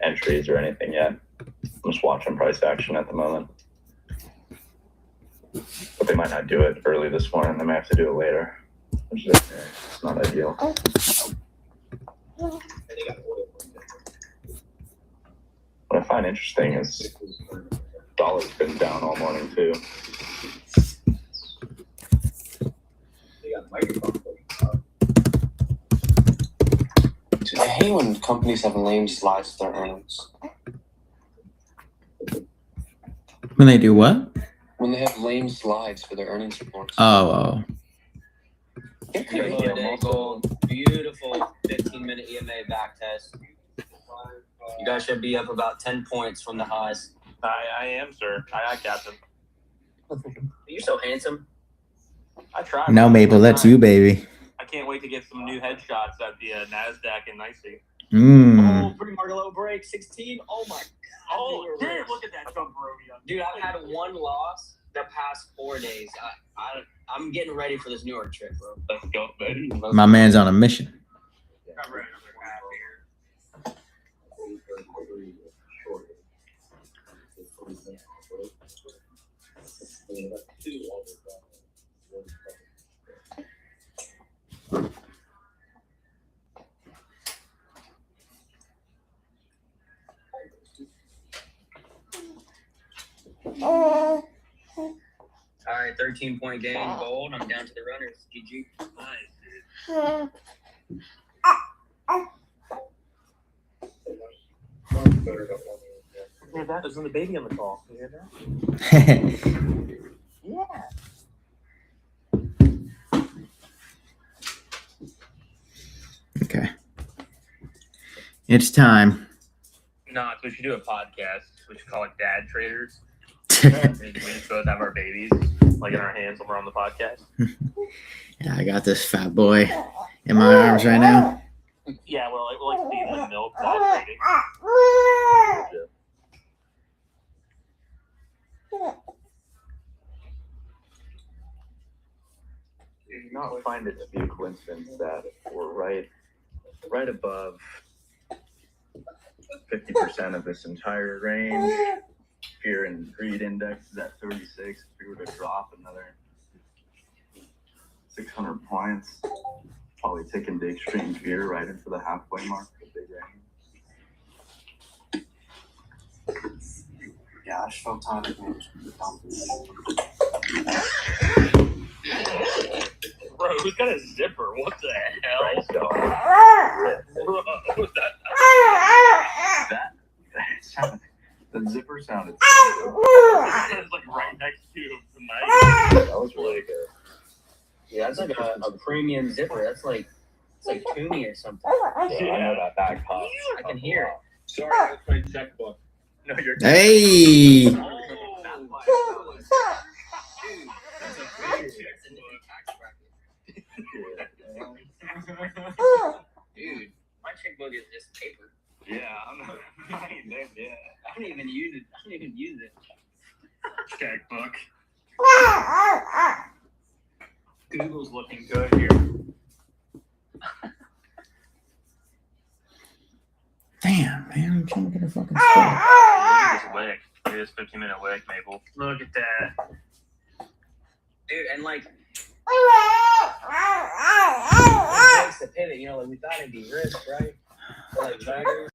entries or anything yet. I'm just watching price action at the moment. But they might not do it early this morning. They may have to do it later, which is okay. It's not ideal. What I find interesting is dollar's been down all morning too. Dude, I hate when companies have lame slides to their earnings. When they do what? When they have lame slides for their earnings reports. Oh. Day gold, beautiful 15-minute EMA back test. You guys should be up about 10 points from the highs. I am, sir. Aye, Captain. You're so handsome. I tried. No, Mabel, that's you, baby. I can't wait to get some new headshots at the NASDAQ in Nicey. Mmm. Oh, pre-market low break, 16. Oh my God. Oh, dude, look at that jump, Romeo. Dude, I've had one loss the past 4 days. I'm getting ready for this New York trip, bro. Let's go, buddy. My man's on a mission. Cover another half here. All right, 13-point gain, gold. I'm down to the runners. GG. Nice, dude. Yeah, that isn't the baby on the call. You hear that? Yeah. Okay. It's time. No, we should do a podcast. We should call it Dad Traders. We just both have our babies like in our hands when we're on the podcast. Yeah, I got this fat boy in my arms right now. Yeah, we're like feeding them milk while trading. Do you not find it to be a coincidence that we're right above 50% of this entire range? Fear and greed index is at 36. If we were to drop another 600 points, probably taking the extreme gear right into the halfway mark. The big range. Yeah, I just felt tired. Bro, who's got a zipper? What the hell? Right, so Bro, what's that? that sounded, the zipper sounded. It's like right next to the mic. That was really good. Yeah, that's like a premium zipper. That's like it's like Toomey or something. Yeah, I know that back pop. I can hear it. Sorry, that's my checkbook. No, you're Hey. Dude, that's a great tax bracket. Dude, my checkbook is just paper. Yeah, I'm not. Yeah. I don't even use it. checkbook. Google's looking good here. Damn, man, I'm trying to get a fucking Look at this wick. Look at this 15-minute wick, Maple. Look at that. Dude, and like it breaks the pivot, you know, like we thought it'd be risk, right? But like drivers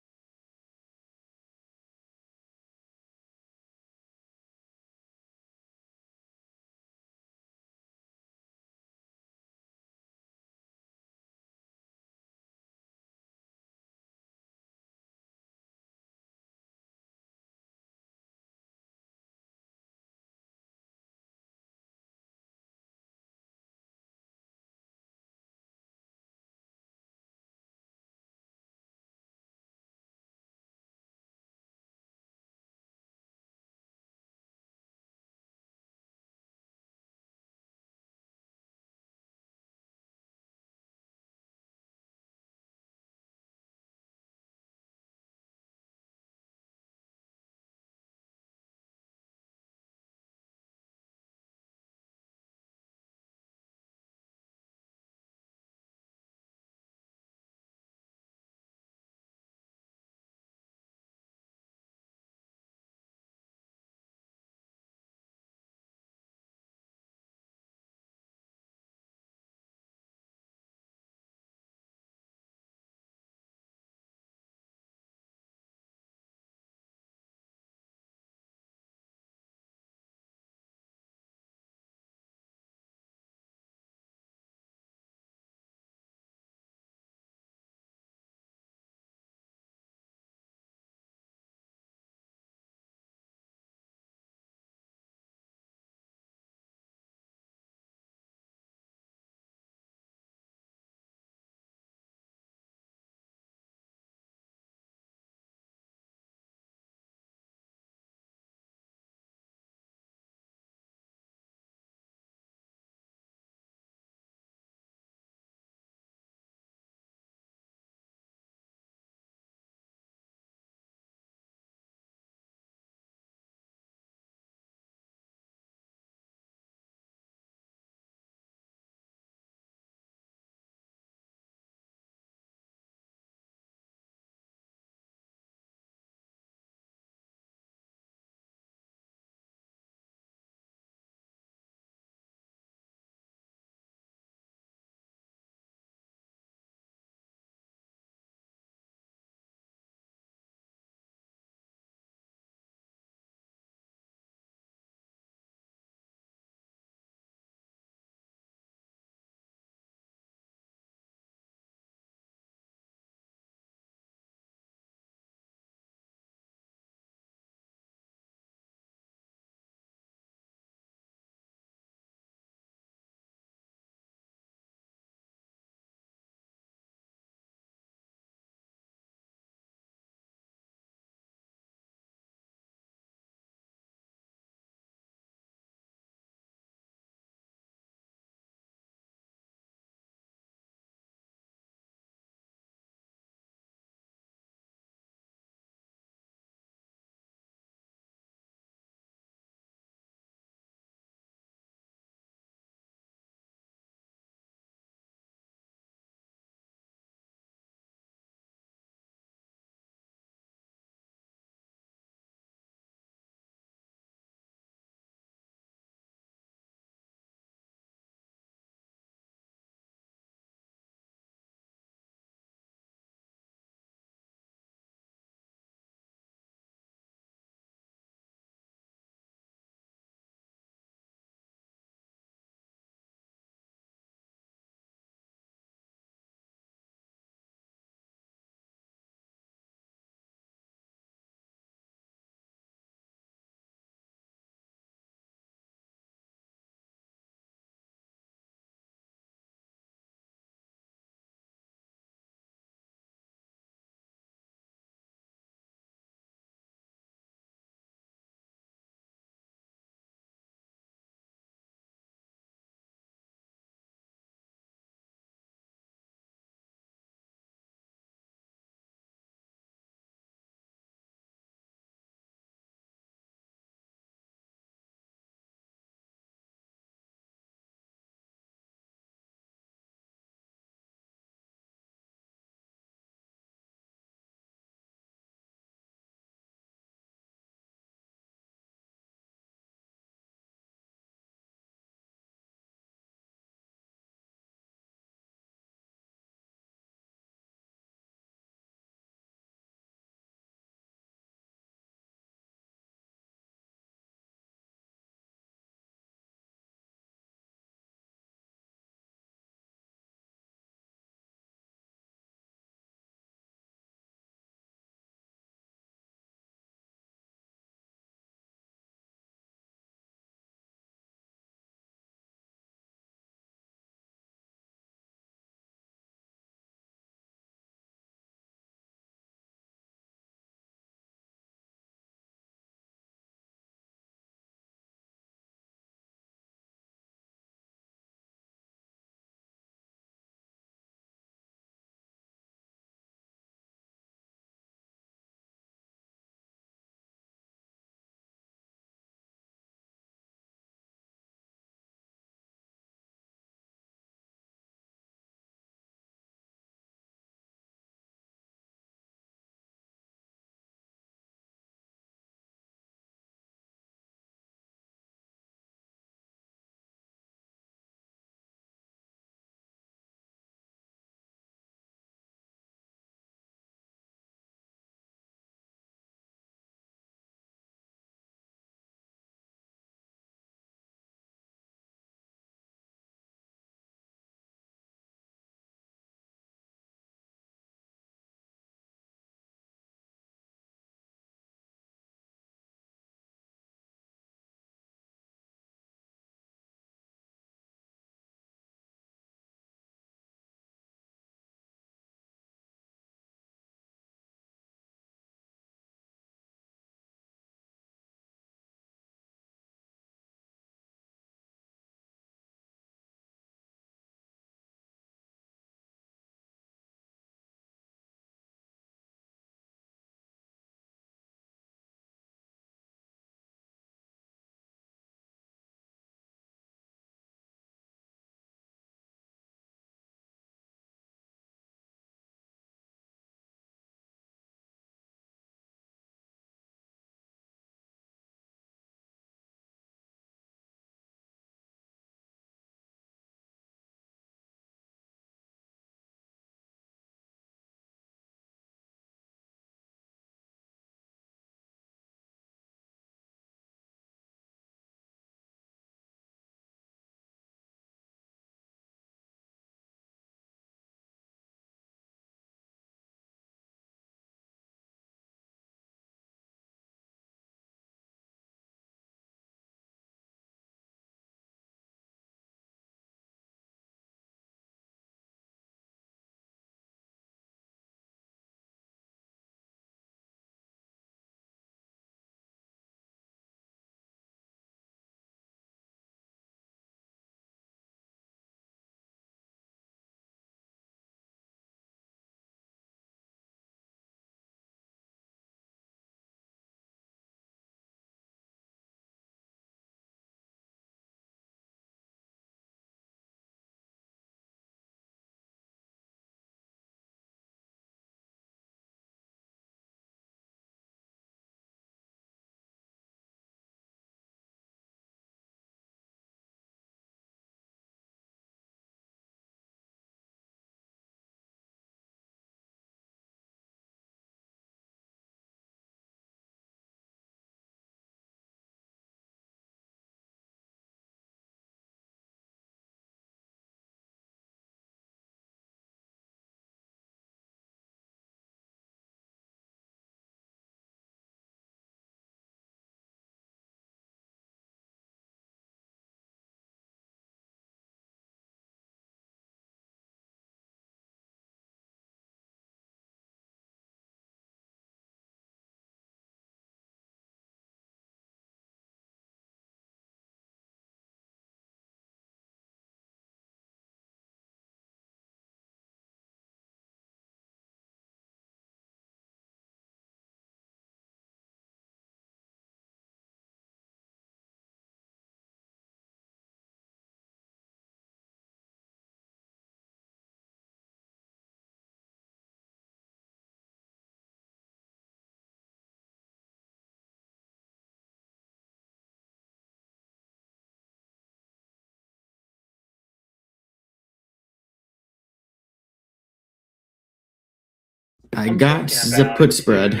I I'm got talking the about put it, spread. too.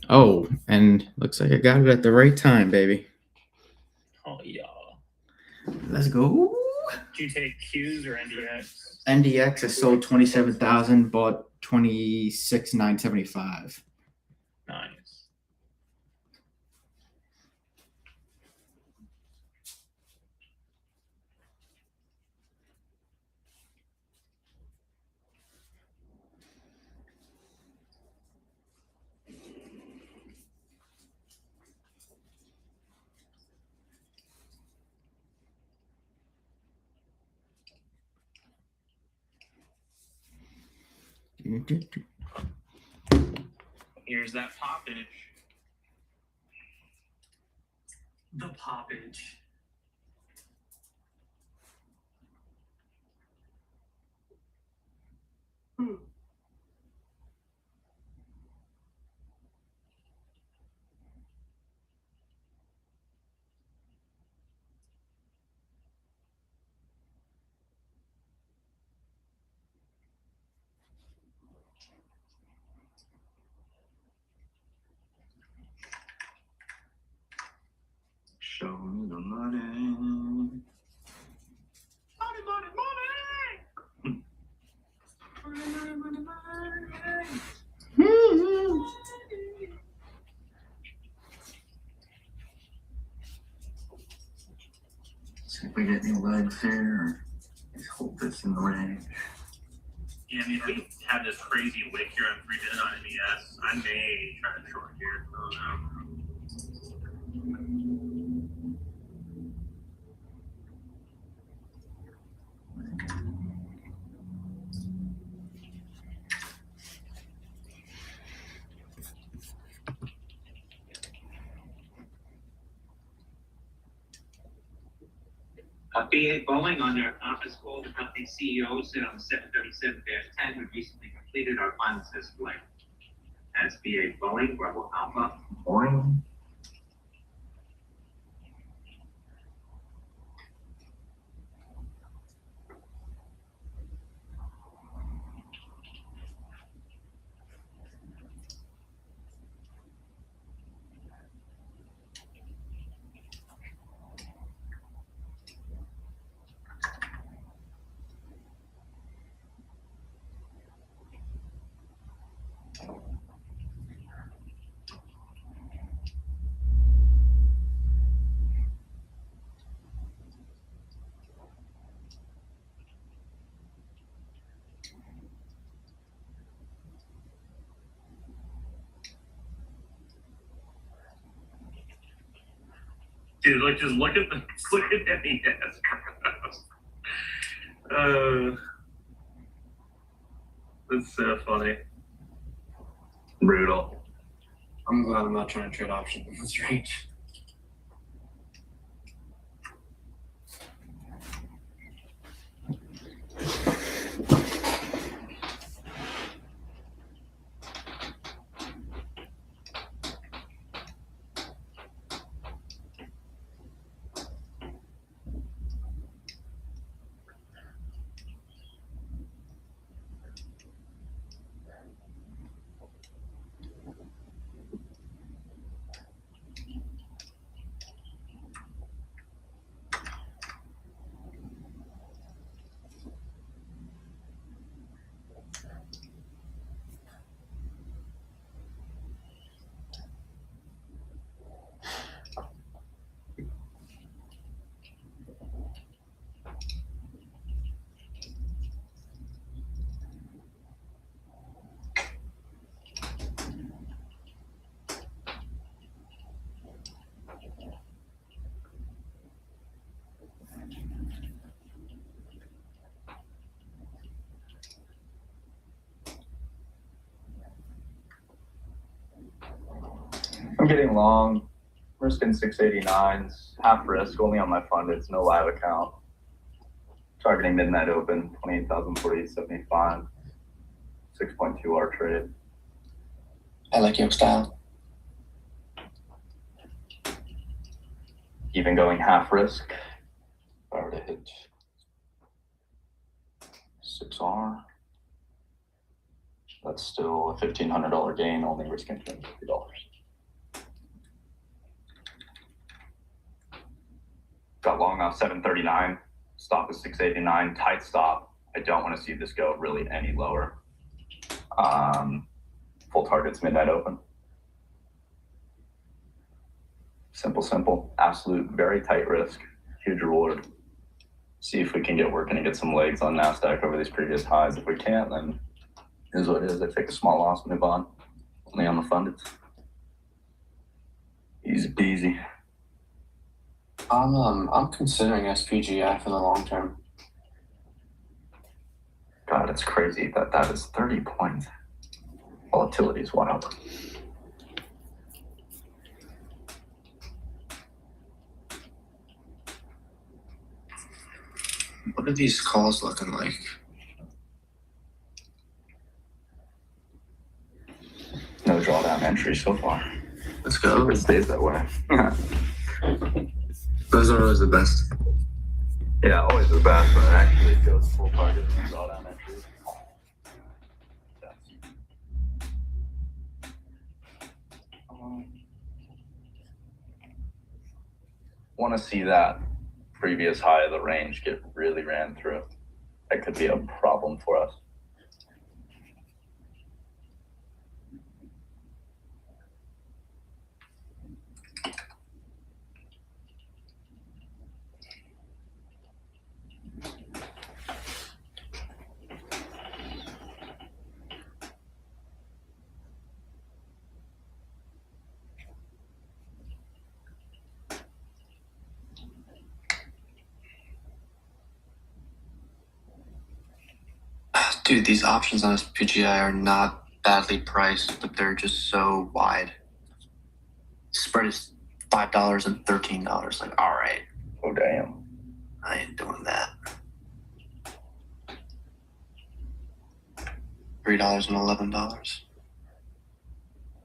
Oh, and looks like I got it at the right time, baby. Oh yeah. Let's go. Do you take Qs or NDX? NDX I sold 27,000, bought 26,975. Nice. Here's that poppage. The poppage. Show me the money. Money, money, money! Money, money, money, money! See if we get any legs here. Let's hold this in the range. Yeah, I mean, if we have this crazy wick here on 3 minute on MES, I may try to short here. I don't know. BA Boeing on their conference call, the company CEO said on the 737-10 we recently completed our final test flight. That's BA Boeing, Bravo Alpha. Boing. Dude, like, just look at the MES. That's so funny. Brutal. I'm glad I'm not trying to trade options in this range. I'm getting long, risking 689s, half risk, only on my fund. It's no live account. Targeting midnight open, 28,040.75, 6.2 R trade. I like your style. Even going half risk, if I were to hit 6R. That's still a $1,500 gain, only risking $250. Got long off 739, stop is 689, tight stop. I don't want to see this go really any lower. Full target's midnight open. Simple, absolute, very tight risk, huge reward. See if we can get working and get some legs on NASDAQ over these previous highs. If we can't, then it is what it is. I take a small loss, move on. Only on the funded. Easy peasy. I'm considering SPGI for the long term. God, it's crazy that is 30 points. Volatility is wild. What are these calls looking like? No drawdown entry so far. Let's go. Hope it stays that way. Those are always the best. Yeah, always the best, but it actually goes full target and drawdown entry. Want to see that previous high of the range get really ran through. That could be a problem for us. Dude, these options on SPGI are not badly priced, but they're just so wide. Spread is $5 and $13. Like, all right, Oh, damn. I ain't doing that. $3 and $11.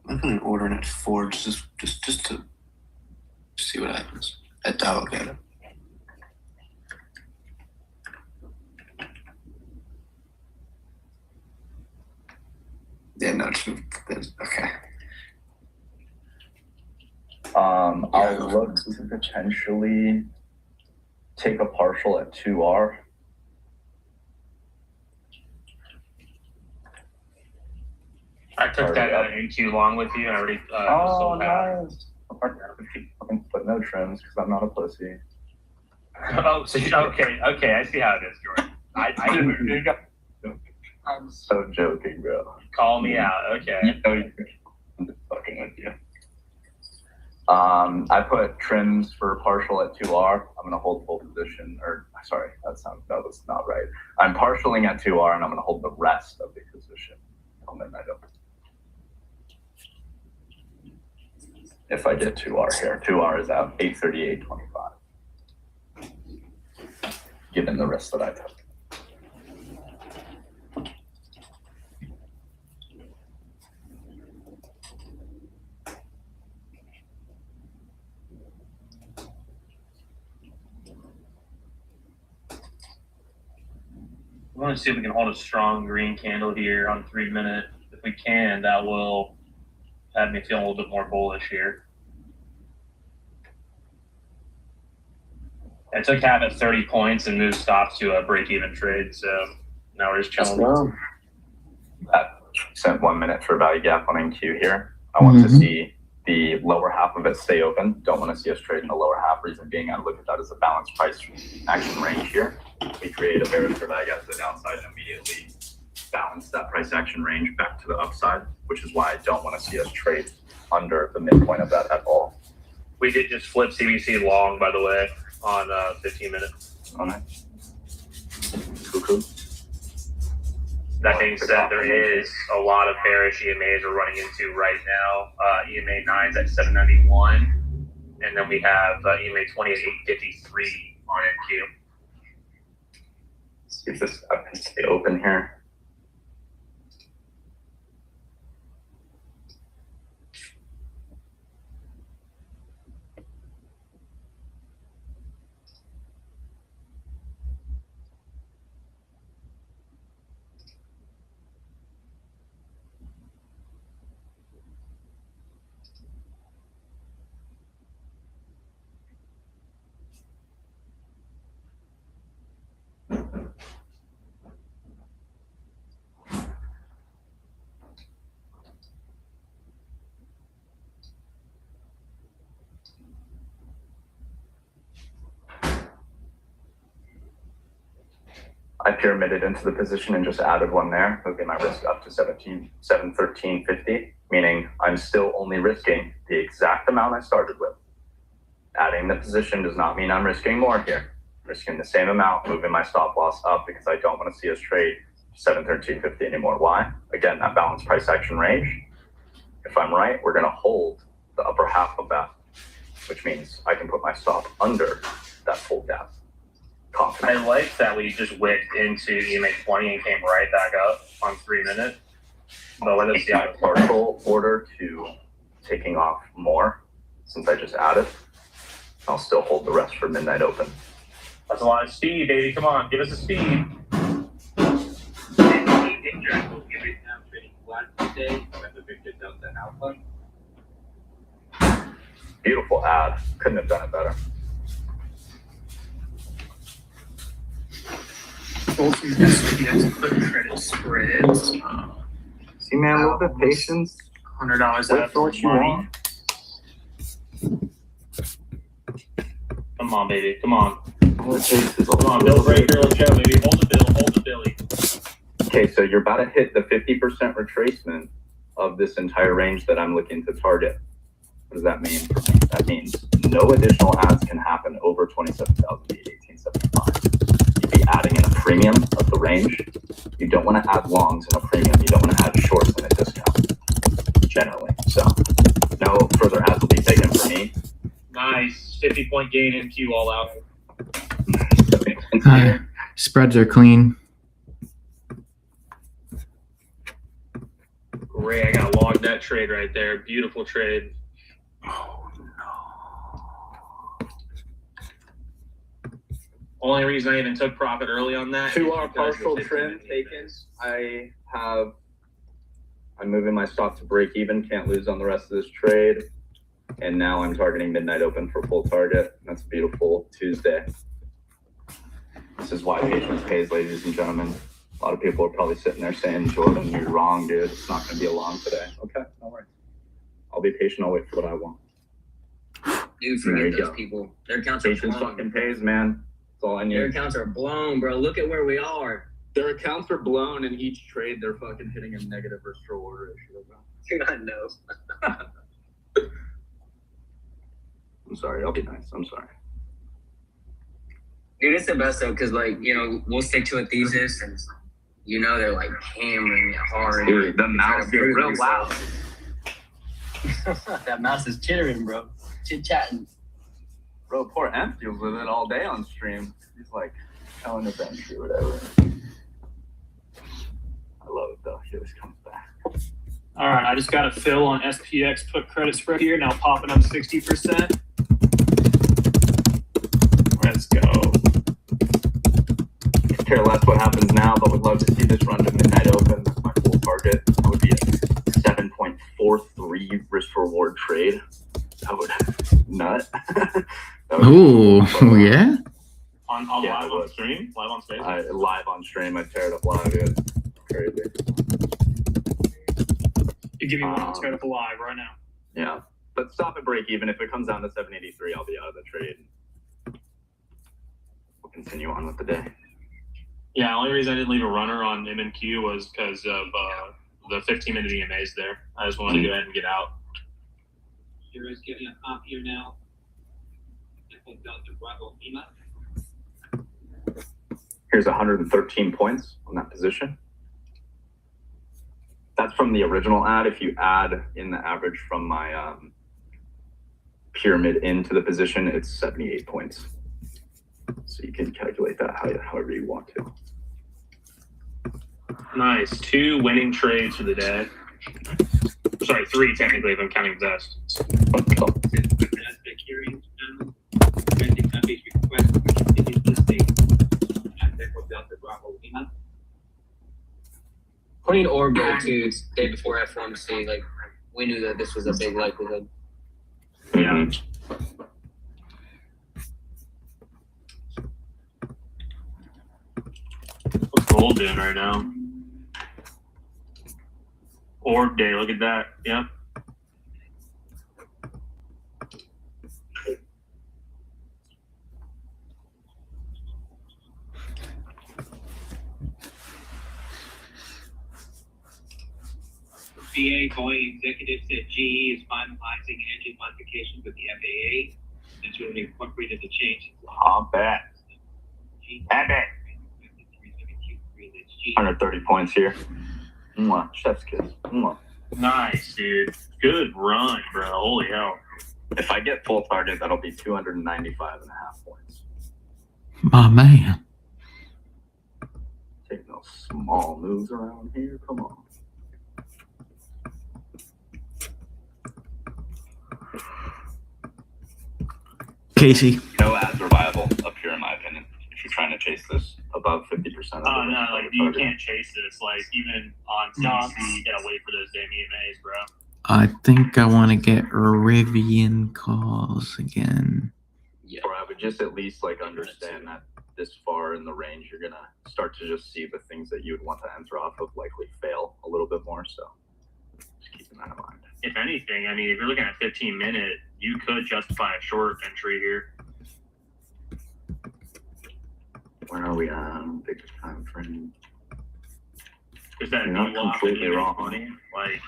I'm gonna order it at 4 just to see what happens. I doubt I'll get it. Yeah, no, okay. I'll look to potentially take a partial at 2R. I took that in too long with you. I already sold that. Nice. But no trims because I'm not a pussy. Oh, so okay. I see how it is, Jordan. I'm so joking, bro. Call me out. Okay. I'm just fucking with you. I put trims for partial at 2R. I'm gonna hold full position, or sorry, that's not right. I'm partialing at 2R and I'm gonna hold the rest of the position till midnight open. If I get 2R here, 2R is out 838.25. Given the risk that I took. We want to see if we can hold a strong green candle here on 3 minute. If we can, that will have me feel a little bit more bullish here. I took half at 30 points and moved stops to a break-even trade, so now we're just chilling. That sent 1 minute for value gap on NQ here. I want to see the lower half of it stay open. Don't want to see us trade in the lower half. Reason being, I look at that as a balanced price action range here. We create a bearish for value gap to the downside and immediately balance that price action range back to the upside, which is why I don't want to see us trade under the midpoint of that at all. We did just flip CBC long, by the way, on 15 minutes. Oh, nice. Cuckoo. That being said, there is a lot of bearish EMAs we're running into right now. EMA 9's at 791, and then we have EMA 20 at 853 on NQ. See if this can stay open here. I pyramided into the position and just added one there, moving my risk up to 713.50, meaning I'm still only risking the exact amount I started with. Adding the position does not mean I'm risking more here. I'm risking the same amount, moving my stop loss up because I don't want to see us trade 713.50 anymore. Why? Again, that balanced price action range. If I'm right, we're going to hold the upper half of that, which means I can put my stop under that full gap. I like that we just whipped into EMA 20 and came right back up on 3 minutes. But let us see my partial order to taking off more since I just added. I'll still hold the rest for midnight open. That's a lot of speed, baby. Come on, give us a speed. Beautiful ad. Couldn't have done it better. Both of these SPX put credit spreads. See, man, a little bit of patience. $100 Wait out for what you money. want. Come on, baby. Come on. All it takes is a Come on, little Bill bit. Breaker. Let's go, baby. Hold the bill. Hold the billy. Okay, so you're about to hit the 50% retracement of this entire range that I'm looking to target. What does that mean for me? That means no additional ads can happen over 27,1875. You'd be adding in a premium of the range. You don't want to add longs in a premium. You don't want to add shorts in a discount, generally. So no further ads will be taken for me. Nice. 50-point gain in Q all out. Spreads are clean. Great. I got logged that trade right there. Beautiful trade. Oh no. Only reason I even took profit early on that. To is our because partial the trim 15 taken, I'm moving my stop to break even, can't lose on the rest of this trade. And now I'm targeting midnight open for full target. That's a beautiful Tuesday. This is why patience pays, ladies and gentlemen. A lot of people are probably sitting there saying, Jordan, you're wrong, dude. It's not going to be a long today. Okay, no worries. I'll be patient. I'll wait for what I want. Dude, There forget you those go. people. Their accounts are Patience blown. fucking pays, man. That's all I Their need. accounts are blown, bro. Look at where we are. Their accounts are blown, and each trade they're fucking hitting a negative risk reward ratio. Dude, I know. I'm sorry. I'll be nice. I'm sorry. Dude, it's the best though, because like, you know, we'll stick to a thesis and you know they're like hammering it hard. Dude, the Trying mouse to is prove real loud. themselves. That mouse is chittering, bro. Chit-chatting. Bro, poor Emp deals with it all day on stream. He's like telling his entry or whatever. I love it though. He always comes back. All right, I just got a fill on SPX put credit spread here. Now popping up 60%. Let's go. Care less what happens now, but would love to see this run to midnight open. That's my full target. That would be a 7.43 risk reward trade. That would nut. That would Ooh, yeah. On Yeah, live it on was. stream? Live on space? live on stream. I tear it up live. Dude. Crazy. You give me one, I'll tear it up alive right now. Yeah, but stop at break even. If it comes down to 783, I'll be out of the trade. We'll continue on with the day. Yeah, only reason I didn't leave a runner on MNQ was because of the 15-minute EMAs there. I just wanted to go ahead and get out. Here is getting a pop here now. Delta Bravo Lima. Here's 113 points on that position. That's from the original ad. If you add in the average from my pyramid into the position, it's 78 points. So you can calculate that however you want to. Nice. 2 winning trades for the day. Sorry, 3 technically if I'm counting Zest. Hearings now. Granting company's request for continued listing. And therefore Delta Bravo Lima. Putting orb go to day before F1C, like we knew that this was a big likelihood. Yeah. What's gold doing right now? Orb day, look at that. Yep. SBA Boeing executive said GE is finalizing engine modifications with the FAA and to incorporate the changes. I'll bet. I bet. 130 points here. Mwah. Chef's kiss. Mwah. Nice, dude. Good run, bro. Holy hell. If I get full target, that'll be 295 and a half points. My man. Take those small moves around here. Come on. Casey. No ads are viable up here, in my opinion. If you're trying to chase this above 50%. Oh, no, like, you can't chase this. Like, even on CC, you gotta wait for those damn EMAs, bro. I think I want to get Rivian calls again. Yeah. Or I would just at least like understand that this far in the range, you're gonna start to just see the things that you would want to enter off of likely fail a little bit more. So just keeping that in mind. If anything, I mean, if you're looking at 15-minute, you could justify a short entry here. Where are we at? Big time frame. Is that You're not completely wrong. Money? Like,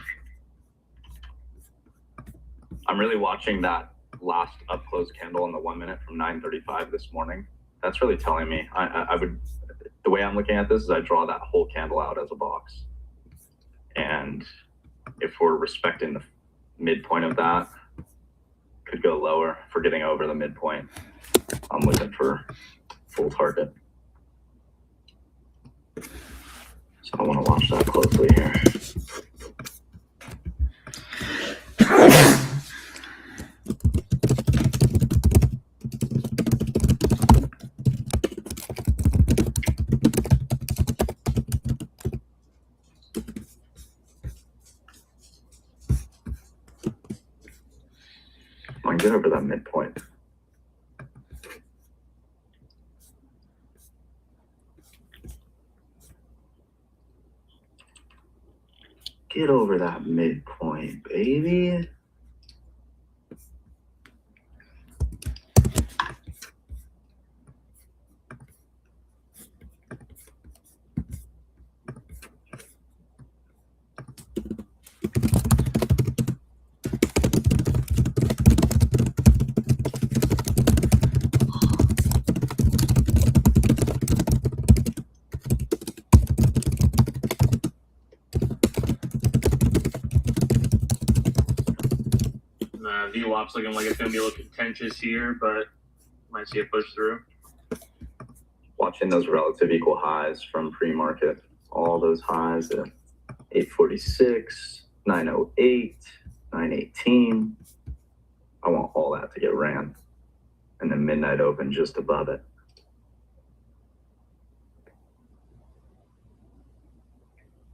I'm really watching that last up close candle in the 1 minute from 9:35 this morning. That's really telling me. I would, the way I'm looking at this is I draw that whole candle out as a box, and if we're respecting the midpoint of that, could go lower. If we're getting over the midpoint, I'm looking for full target. So I want to watch that closely here. I get over that midpoint. Get over that midpoint, baby. VWAP's looking like it's going to be a little contentious here, but might see it push through. Watching those relative equal highs from pre-market, all those highs at 846, 908, 918. I want all that to get ran, and then midnight open just above it.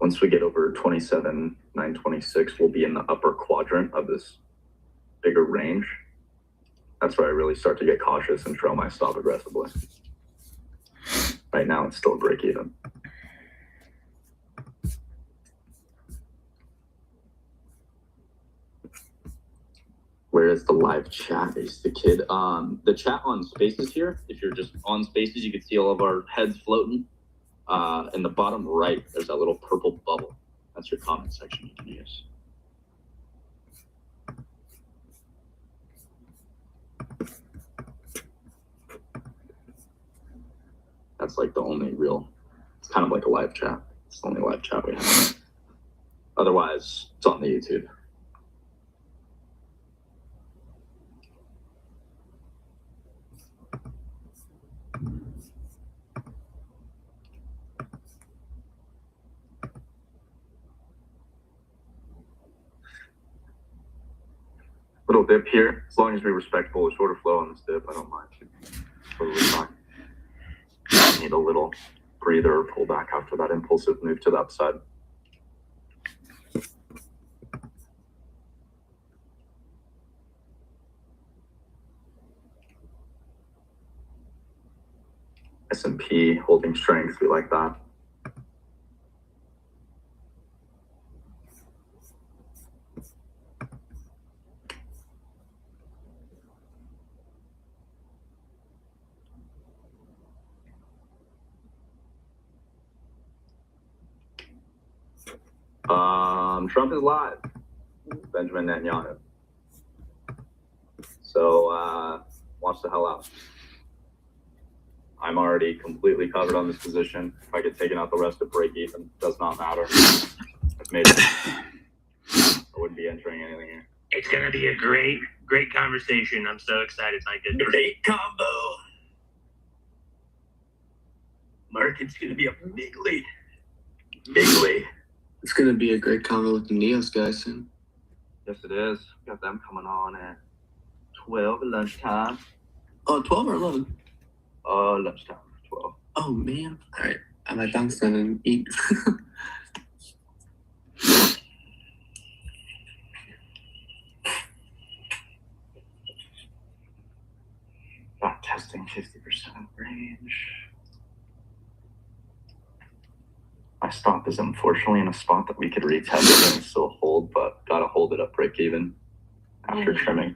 Once we get over 27, 926, we'll be in the upper quadrant of this bigger range. That's where I really start to get cautious and trail my stop aggressively. Right now, it's still a break even. Where is the live chat? Is the kid? The chat on Spaces here. If you're just on Spaces, you can see all of our heads floating. In the bottom right, there's that little purple bubble. That's your comment section you can use. That's like the only real, it's kind of like a live chat. It's the only live chat we have. Otherwise, it's on the YouTube. Little dip here, as long as we respect bullish order flow on this dip, I don't mind. Totally fine. Need a little breather or pull back after that impulsive move to the upside. S&P holding strength, we like that. Trump is live. Benjamin Netanyahu. So watch the hell out. I'm already completely covered on this position. If I get taken out the rest of break even, does not matter. I've made it. I wouldn't be entering anything here. It's gonna be a great conversation. I'm so excited, Mike. A great combo. Market's gonna be a big lead. Big lead. It's gonna be a great combo with the Neos guys soon. Yes, it is. Got them coming on at 12 at lunchtime. Oh, 12 or 11? Lunchtime, 12. Oh, man. All right. I might bounce then and eat. Not testing 50% range. My stop is unfortunately in a spot that we could retest and still hold, but gotta hold it up break even after trimming.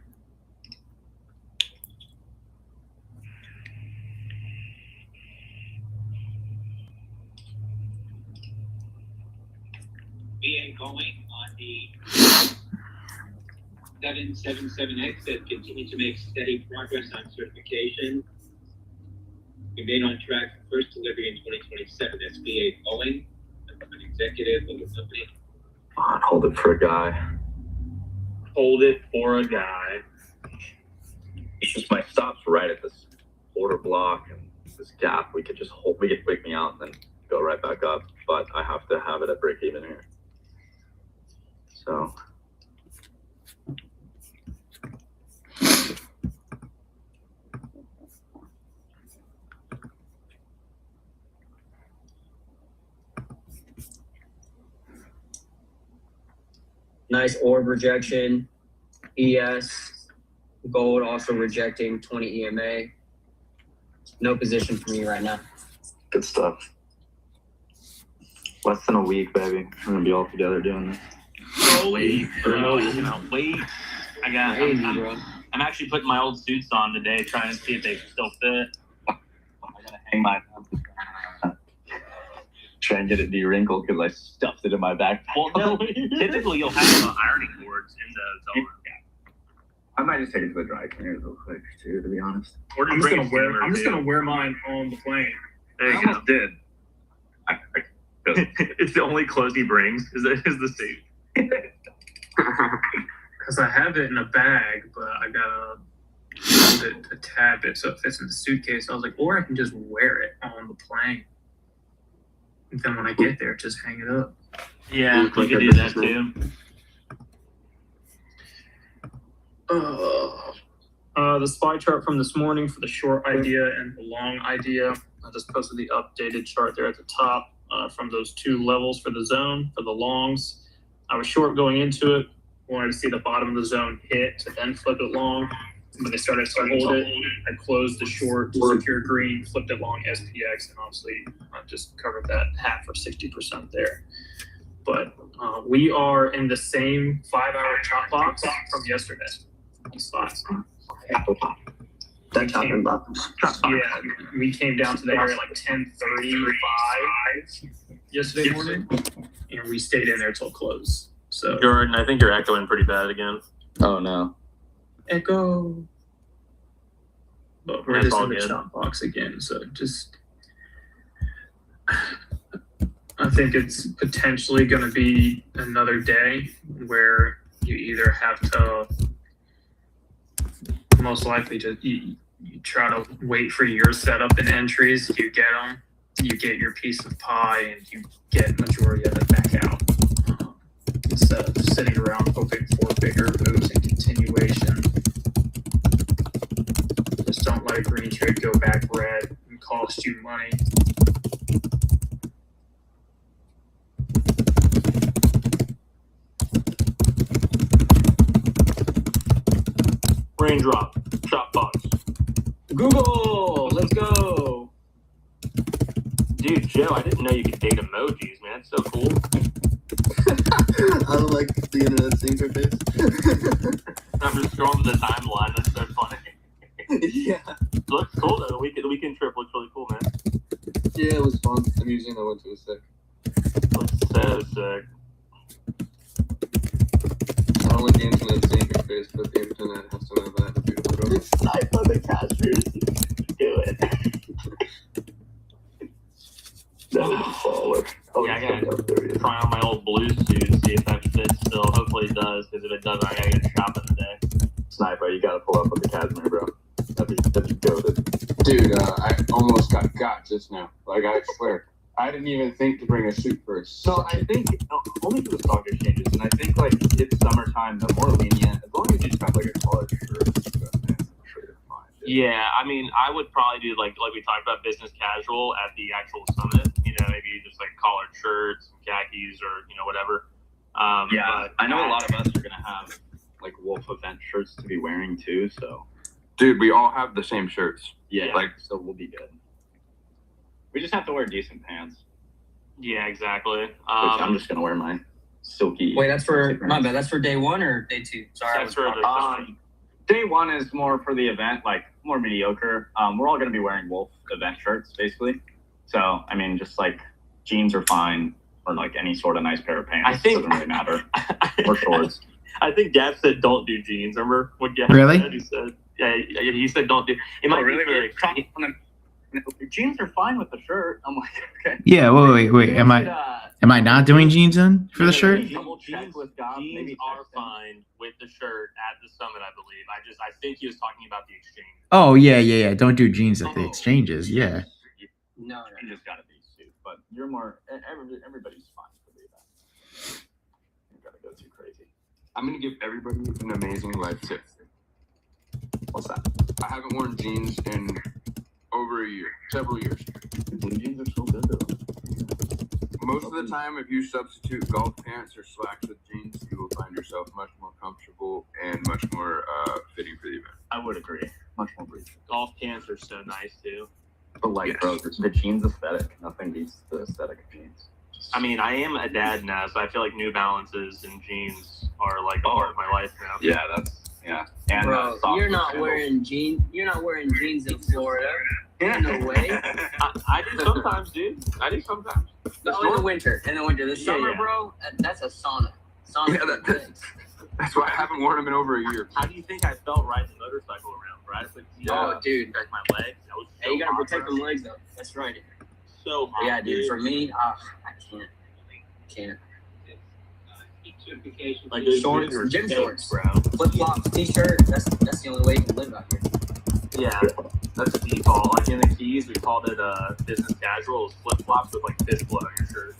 We are going on the 777X that continue to make steady progress on certification. We remain on track for first delivery in 2027. SPA Boeing, an executive of the company. Hold it for a guy. Hold it for a guy. It's just my stop's right at this order block and this gap. We could just hold, we could pick me out and then go right back up, but I have to have it at break even here. So. Nice orb rejection. ES. Gold also rejecting 20 EMA. No position for me right now. Good stuff. Less than a week, baby. We're gonna be all together doing this. Wait. I'm actually putting my old suits on today, trying to see if they still fit. I gotta hang my try and get it de-wrinkled because I stuffed it in my backpack. Well, no, typically you'll have ironing boards in the zone. I might just take it to the dry cleaner real quick too, to be honest. Or I'm just gonna wear mine on the plane. There you go. Did. It's the only clothes he brings is the suit. Because I have it in a bag, but I gotta hold it a tad bit so it fits in the suitcase. I was like, or I can just wear it on the plane. And then when I get there, just hang it up. Yeah, you could do that too. The SPY chart from this morning for the short idea and the long idea. I just posted the updated chart there at the top from those two levels for the zone, for the longs. I was short going into it. Wanted to see the bottom of the zone hit to then flip it long. When they started to hold it, I closed the short, secure green, flipped it long SPX, and obviously I just covered that half or 60% there. But we are in the same 5-hour chop box from yesterday. Spots. That chopping box. Yeah, we came down to the area like 10:35 yesterday morning, and we stayed in there till close. So Jordan, I think you're echoing pretty bad again. Oh no. Echo. But we're That's just all in the good. chop box again, so just I think it's potentially going to be another day where you either have to most likely just you try to wait for your setup and entries. You get them, you get your piece of pie, and you get majority of it back out. Instead of sitting around hoping for bigger moves and continuation. Just don't let a green trade go back red and cost you money. Raindrop, chop box. Google, let's go. Dude, Joe, I didn't know you could date emojis, man. It's so cool. I don't like the internet seeing her face. I'm just scrolling the timeline. That's so funny. Yeah. Looks cool though. The weekend trip looks really cool, man. Yeah, it was fun. The museum I went to was sick. Looks so sick. don't let the internet see your face, but the internet has to know that. Beautiful. Snipe on the casters. Do it. That would be solid. Oh, Yeah, I it's gotta coming up. There he is. try on my old blues suit, see if that fits still. Hopefully it does, because if it doesn't, I gotta get shopping today. Sniper, you gotta pull up with the Casimir, bro. That'd be goated. Dude, I almost got just now. Like, I swear. I didn't even think to bring a suit first. So I think only for the stock exchanges, and I think like it's summertime, the more lenient, as long as you just have like a collared shirt, I'm sure you're fine. Dude. Yeah, I mean, I would probably do like we talked about business casual at the actual summit. You know, maybe just like collared shirts, khakis, or whatever. Yeah, but I know a lot of us are gonna have like Wolf event shirts to be wearing too. So Dude, we all have the same shirts. yeah, Like- so we'll be good. We just have to wear decent pants. Yeah, exactly. Which I'm just gonna wear my silky. Wait, that's for silky my pants. bad. That's for day 1 or day 2? Sorry, I That's was for talking. the Day 1 is more for the event, like more mediocre. We're all gonna be wearing Wolf event shirts, basically. So I mean, just like jeans are fine, or like any sort of nice pair of pants. I think- Doesn't really matter. Or shorts. I think Gab said don't do jeans. Remember what Gab Really? said? He said, yeah, he said don't do. It might be for, like, Jeans are fine with the shirt. I'm like, okay. Yeah. Wait. Am I not doing jeans then for the shirt? Double check with Gob, jeans maybe are text him. fine with the shirt at the summit, I believe. I think he was talking about the exchange. Oh yeah. Don't do jeans at the exchanges. Yeah. No. You just gotta be suit, but you're more. Everybody's fine for the event. You gotta go too crazy. I'm gonna give everybody an amazing life tip. What's that? I haven't worn jeans in over a year, several years. Blue jeans are so good though. Most of the time, if you substitute golf pants or slacks with jeans, you will find yourself much more comfortable and much more fitting for the event. I would agree. Much more breathable. Golf pants are so nice too. But like, Yes. bro, the jeans aesthetic. Nothing beats the aesthetic of jeans. I mean, I am a dad now, so I feel like New Balances and jeans are like a part of my life now. Yeah, that's yeah. And Bro, soft you're not sandals. wearing jeans. You're not wearing jeans in Florida. No way. I do sometimes, dude. I do sometimes. Oh, in the winter. In the winter. The summer, yeah. bro. That's a sauna. Sauna. Yeah, that's why I haven't worn them in over a year. How do you think I felt riding the motorcycle around, bro? I put Oh, dude. like my legs. I was Hey, you gotta hot, protect bro. them legs though. That's right. So hot, Yeah, dude. For me, I can't. Heat certification. Like for those Shorts, are gym fake, shorts. bro. Flip flops, t-shirt. That's the only way you can live out here. Yeah, that's a default. Like in the Keys, we called it business casual. It was flip flops with like fish blood on your shirt.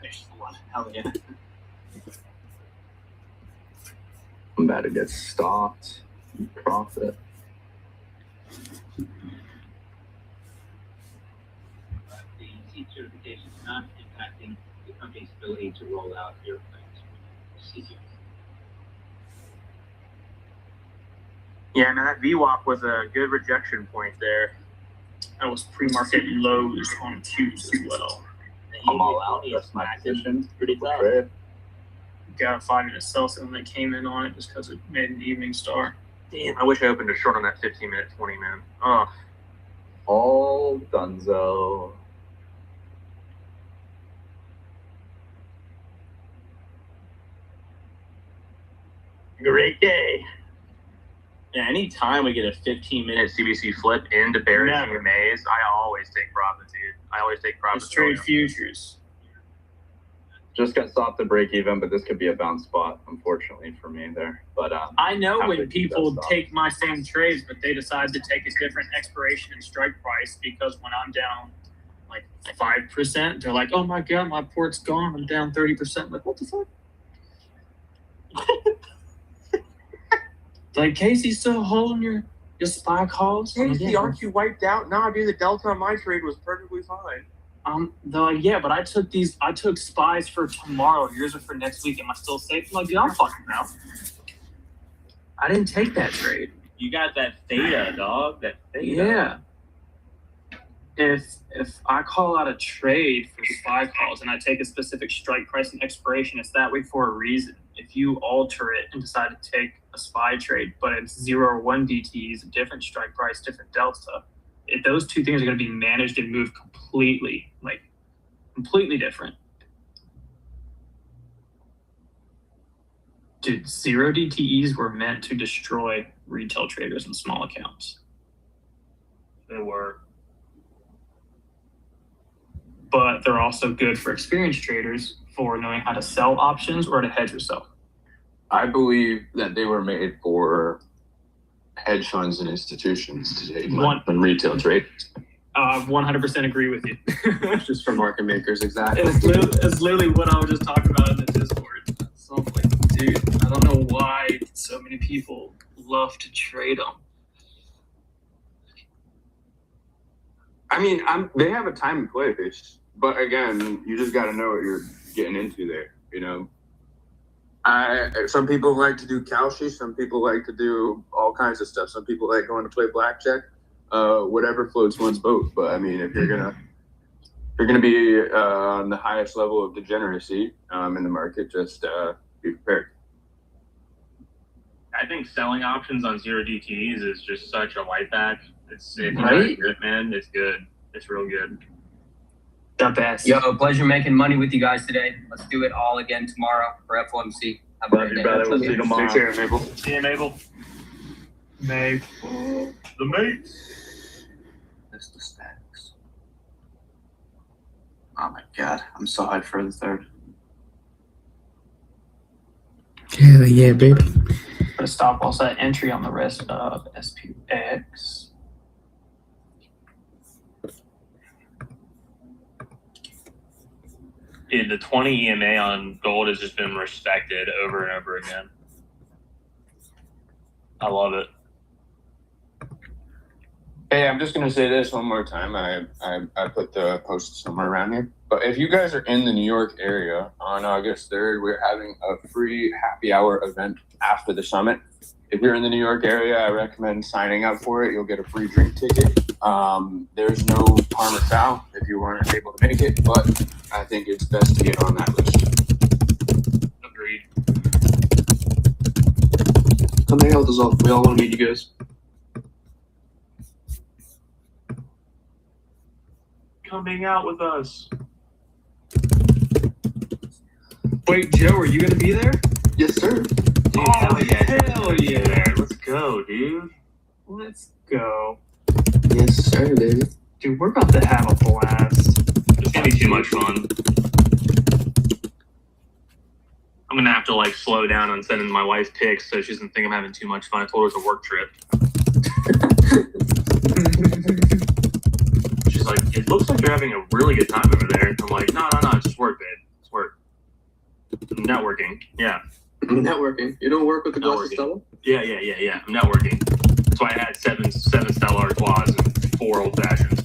Fish blood. Hell yeah. I'm about to get stopped. Profit. The heat certification is not impacting the company's ability to roll out airplanes. Procedure. Yeah, man, that VWAP was a good rejection point there. That was pre-market lows on Qs as well. I'm all out. That's my position. Pretty good. Got a 5-minute sell when they came in on it just because it made an evening star. Damn, I wish I opened a short on that 15-minute 20, man. Oh, All dunzo. Great day. yeah. Anytime we get a 15-minute CBC flip into bearish Never. EMAs, I always take profit, dude. I always take profit. Let's trade futures. Just got stopped at break even, but this could be a bounce spot, unfortunately for me there. But I know How when big you people got stopped? take my same trades, but they decide to take a different expiration and strike price because when I'm down like 5%, they're like, "Oh my god, my port's gone. I'm down 30%." I'm like, what the fuck? Like, Casey's still holding your SPY calls? Hey, the RQ wiped out. Nah, dude, the delta on my trade was perfectly fine. They're like, yeah, but I took SPYs for tomorrow. Yours are for next week. Am I still safe? I'm like, dude, I'm fucking out. I didn't take that trade. You got that theta, dog. That theta. Yeah. If I call out a trade for SPY calls and I take a specific strike price and expiration, it's that way for a reason. If you alter it and decide to take a SPY trade, but it's 0 or 1 DTs, a different strike price, different delta, those two things are going to be managed and moved completely different. Dude, zero DTEs were meant to destroy retail traders and small accounts. They were. But they're also good for experienced traders for knowing how to sell options or to hedge yourself. I believe that they were made for hedge funds and institutions to take money from retail trade. 100% agree with you. Just for market makers, exactly. It's literally what I was just talking about in the Discord. So I'm like, dude, I don't know why so many people love to trade them. I mean, they have a time and place, but again, you just got to know what you're getting into there. You know, some people like to do Kalshi, some people like to do all kinds of stuff. Some people like going to play blackjack. Whatever floats one's boat. But I mean, if you're gonna be on the highest level of degeneracy in the market, just be prepared. I think selling options on zero DTEs is just such a white back. It's Right? good, man. It's good. It's real good. The best. Yo, pleasure making money with you guys today. Let's do it all again tomorrow for FOMC. Have a Love great you, day. brother. We'll see you tomorrow. Take care, Mabel. See you, Mabel. May. The mate. This the stacks. Oh my god, I'm so hyped for the third. Hell yeah, baby. Put a stop loss at entry on the rest of SPX. Dude, the 20 EMA on gold has just been respected over and over again. I love it. Hey, I'm just gonna say this one more time. I put the post somewhere around here. But if you guys are in the New York area on August 3rd, we're having a free happy hour event after the summit. If you're in the New York area, I recommend signing up for it. You'll get a free drink ticket. There's no harm or foul if you weren't able to make it, but I think it's best to get on that list. Agreed. Come hang out with us all. We all want to meet you guys. Coming out with us. Wait, Joe, are you gonna be there? Yes, sir. Dude, Oh, hell yeah. Let's go, dude. Let's go. Yes, sir, baby. Dude, we're about to have a blast. It's gonna be too much fun. I'm gonna have to like slow down on sending my wife pics so she doesn't think I'm having too much fun. I told her it's a work trip. She's like, it looks like you're having a really good time over there. I'm like, no, it's just work, babe. It's work. Networking. Yeah. Networking. You don't work with the Glasses Stella? Yeah. I'm networking. That's why I had seven Stella Artois and 4 old fashions.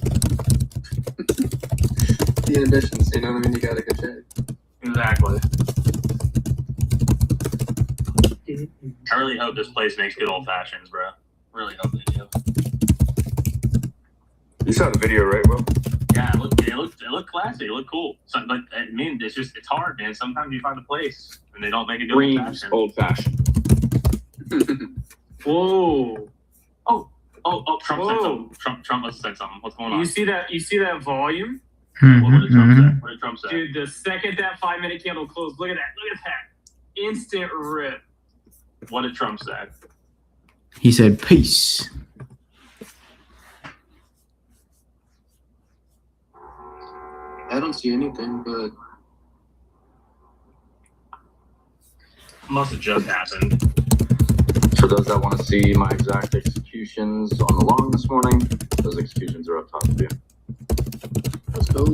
The inhibitions, you know what I mean? You gotta go check. Exactly. I really hope this place makes good old fashions, bro. Really hope they do. You saw the video, right, Will? Yeah, it looked classy. It looked cool. So, like, I mean, it's hard, man. Sometimes you find a place and they don't make a good old Green's fashion. old fashioned. Whoa. Oh, Trump said something. Trump must have said something. What's going on? You see that volume? What did Trump say? What did Trump say? Dude, the second that 5-minute candle closed, look at that. Instant rip. What did Trump say? He said, peace. I don't see anything, but Must have just happened. For those that want to see my exact executions on the long this morning, those executions are up top of you. let's go.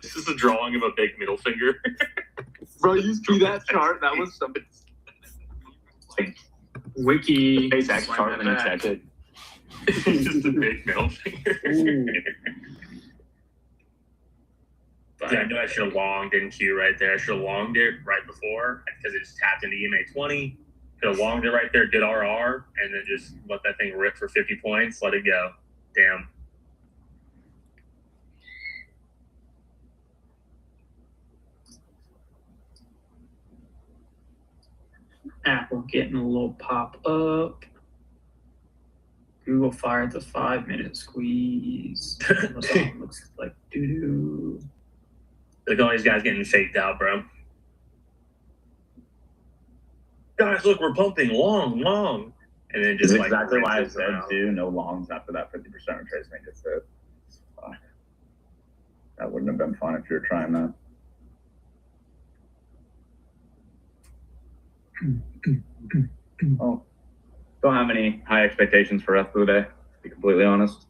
This is a drawing of a big middle finger. Bro, you see that chart? That was something. Wiki. SpaceX chart when you check it. It's just a big middle finger. Yeah, I knew I should have longed in Q right there. I should have longed it right before because it just tapped into EMA 20. Could have longed it right there, good RR, and then just let that thing rip for 50 points. Let it go. Damn. Apple getting a little pop up. Google fired the 5-minute squeeze. Looks like doo-doo. Look at all these guys getting faked out, bro. guys, look, we're pumping long. And then just It's like exactly why I rinses said out. too, no longs after that 50% retracement gets hit. Fuck. That wouldn't have been fun if you were trying that. Oh, don't have any high expectations for rest of the day, to be completely honest.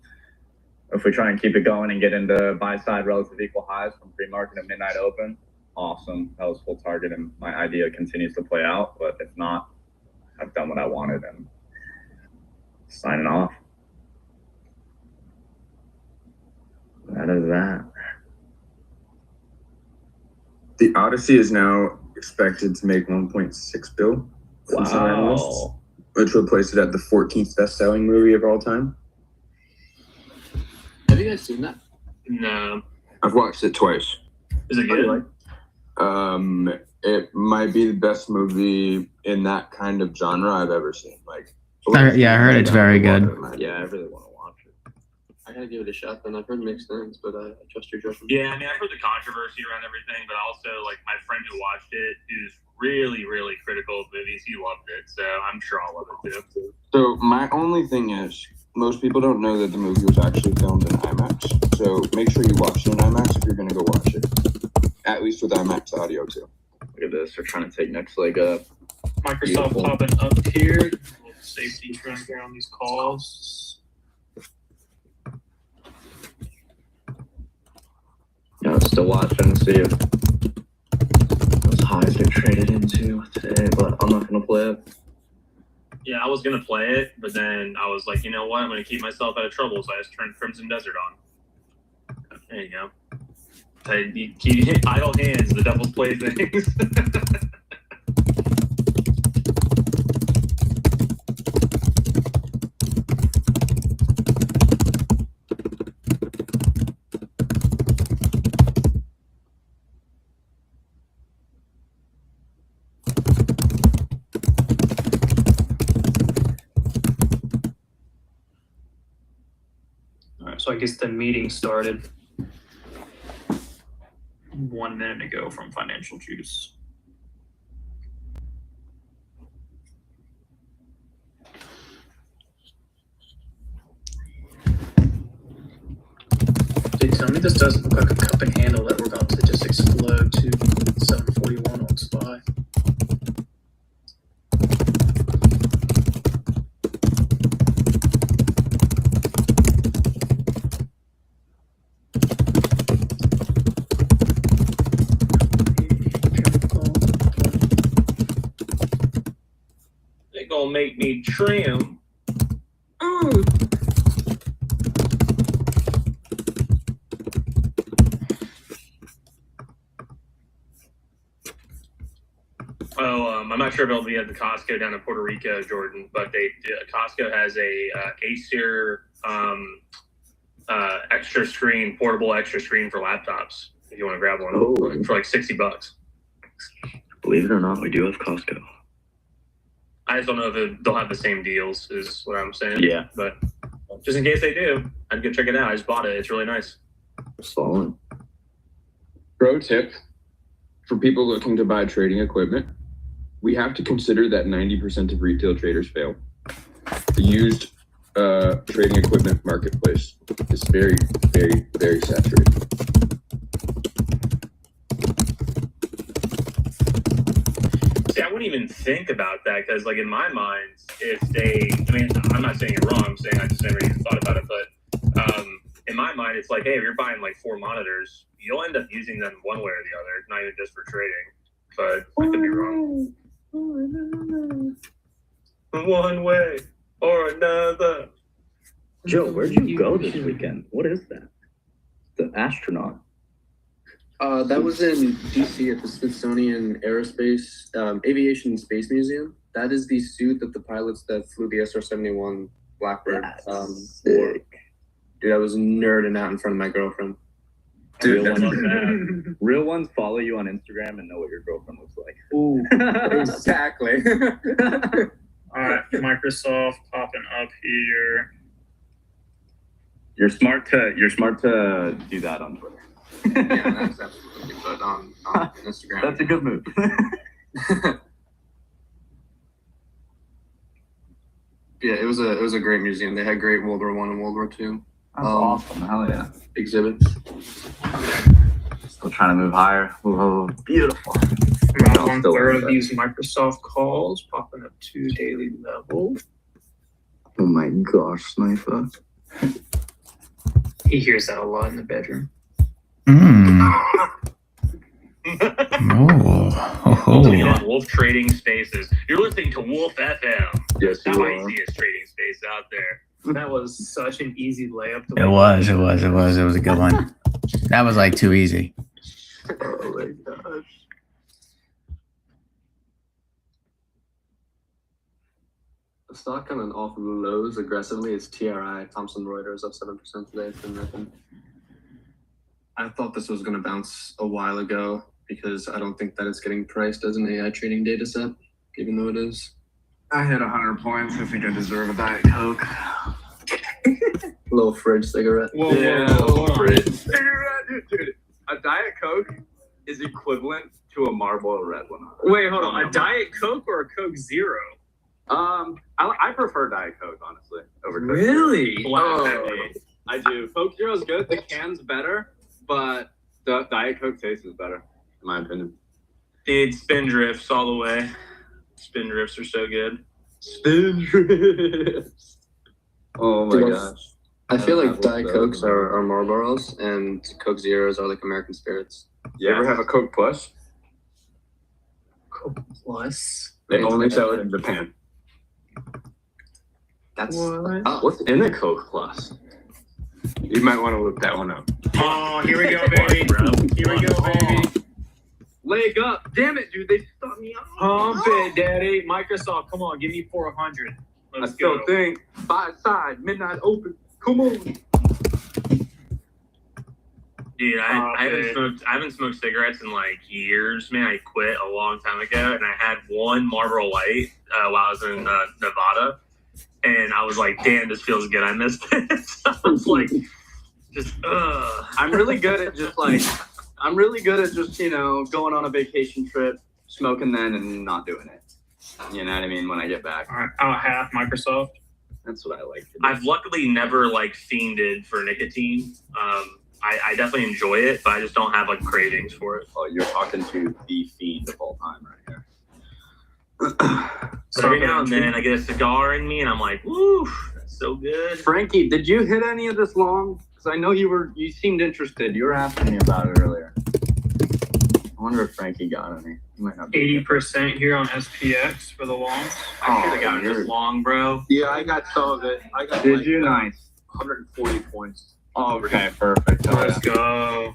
If we try and keep it going and get into buy side relative equal highs from pre-market and midnight open, awesome. That was full target and my idea continues to play out. But if not, I've done what I wanted and signing off. That is that. The Odyssey is now expected to make 1.6 bill. From some analysts, Wow. which would place it at the 14th best-selling movie of all time. Have you guys seen that? No. I've watched it twice. Is it good? It might be the best movie in that kind of genre I've ever seen. Like, Yeah, I heard it's very good. Yeah, I really want to watch it. I gotta give it a shot. Then I've heard mixed things, but I trust your judgment. Yeah, I mean, I've heard the controversy around everything, but also, like, my friend who watched it, who's really, really critical of movies, he loved it, so I'm sure I'll love it too. So my only thing is, most people don't know that the movie was actually filmed in IMAX. So make sure you watch it in IMAX if you're gonna go watch it. At least with IMAX audio too. Look at this. They're trying to take next leg up. Microsoft Beautiful. popping up here. Little safety trend here on these calls. Yeah, still watching to see if those highs get traded into today, but I'm not gonna play it. Yeah, I was gonna play it, but then I was like, you know what? I'm gonna keep myself out of trouble, so I just turned Crimson Desert on. There you go. You keep idle hands, the devil's playthings. All right, so I guess the meeting started 1 minute ago from Financial Juice. Dude, tell me this doesn't look like a cup and handle that we're about to just explode to 741 on SPY. They gonna make me trim. I'm not sure if it'll be at the Costco down in Puerto Rico, Jordan, but Costco has a Acer extra screen, portable extra screen for laptops. If you want to grab one for like $60. Believe it or not, we do have Costco. I just don't know if they'll have the same deals, is what I'm saying. Yeah. But just in case they do, I'd go check it out. I just bought it. It's really nice. Solid. Pro tip for people looking to buy trading equipment: we have to consider that 90% of retail traders fail. The used trading equipment marketplace is very, very, very saturated. See, I wouldn't even think about that because, like, in my mind, I mean, I'm not saying you're wrong. I'm saying I just never even thought about it. But in my mind, it's like, hey, if you're buying like 4 monitors, you'll end up using them one way or the other, not even just for trading. But I could be wrong. One way or another. Joe, where'd you go this weekend? What is that? The astronaut. That was in DC at the Smithsonian Aerospace Aviation and Space Museum. That is the suit that the pilots that flew the SR-71 Blackbird wore. Dude, I was nerding out in front of my girlfriend. Dude, real ones follow you on Instagram and know what your girlfriend looks like. Ooh, exactly. All right, Microsoft popping up here. You're smart to do that on Twitter. Yeah, that's absolutely. But on Instagram, That's a good move. Yeah, it was a great museum. They had great World War I and World War II That's awesome. Hell yeah. exhibits. Still trying to move higher. Whoa, beautiful. About I'll still 1/3 like of that. these Microsoft calls popping up to daily level. Oh my gosh, Sniper. He hears that a lot in the bedroom. Looking at Wolf Trading Spaces. You're listening to Wolf FM. Yes, The you are. easiest trading space out there. That was such an easy layup. To It was a good one. That was like too easy. Oh my gosh. The stock coming off of the lows aggressively is TRI. Thomson Reuters up 7% today. It's been ripping. I thought this was going to bounce a while ago because I don't think that it's getting priced as an AI trading data set, even though it is. I hit 100 points. I think I deserve a Diet Coke. Little fridge cigarette. Whoa, hold on. Dude, a Diet Coke is equivalent to a Marlboro Red one. Wait, hold on. A Diet Coke or a Coke Zero? I prefer Diet Coke, honestly, over Coke. Really? Oh, I do. Coke Zero is good. The can's better, but the Diet Coke taste is better, in my opinion. Dude, spin drifts all the way. Spin drifts are so good. Spin drifts. Oh my Dude, gosh. I feel like That Diet was, Cokes are Marlboros and Coke Zeros are like American Spirits. You ever have a Coke Plus? Coke Plus? They only sell it in Japan. That's What? What's in a Coke Plus? You might want to look that one up. Oh, here we go, baby. Here we go, baby. Leg up. Damn it, dude. They stopped me up. Pump it, daddy. Microsoft, come on. Give me 400. I Let's still go. think buy side, midnight open. Come on. Dude, Oh, I haven't smoked cigarettes in like years, man. I quit a long time ago, and I had one Marlboro Light while I was in Nevada, and I was like, "Damn, this feels good. I missed it." I was like, just I'm really good at just going on a vacation trip, smoking then and not doing it. You know what I mean? When I get back. All right, out half Microsoft. That's what I like to do. I've luckily never like fiended for nicotine. I definitely enjoy it, but I just don't have like cravings for it. Oh, you're talking to the fiend of all time right here. So every now and then I get a cigar in me, and I'm like, "Woo, that's so good." Frankie, did you hit any of this long? Because I know you seemed interested. You were asking me about it earlier. I wonder if Frankie got any. He might not be. 80% here on SPX for the longs. I should have gotten this long, bro. Yeah, I got some of it. I got Did you? Nice. 140 points. Oh, okay, perfect. Oh, Let's yeah. go.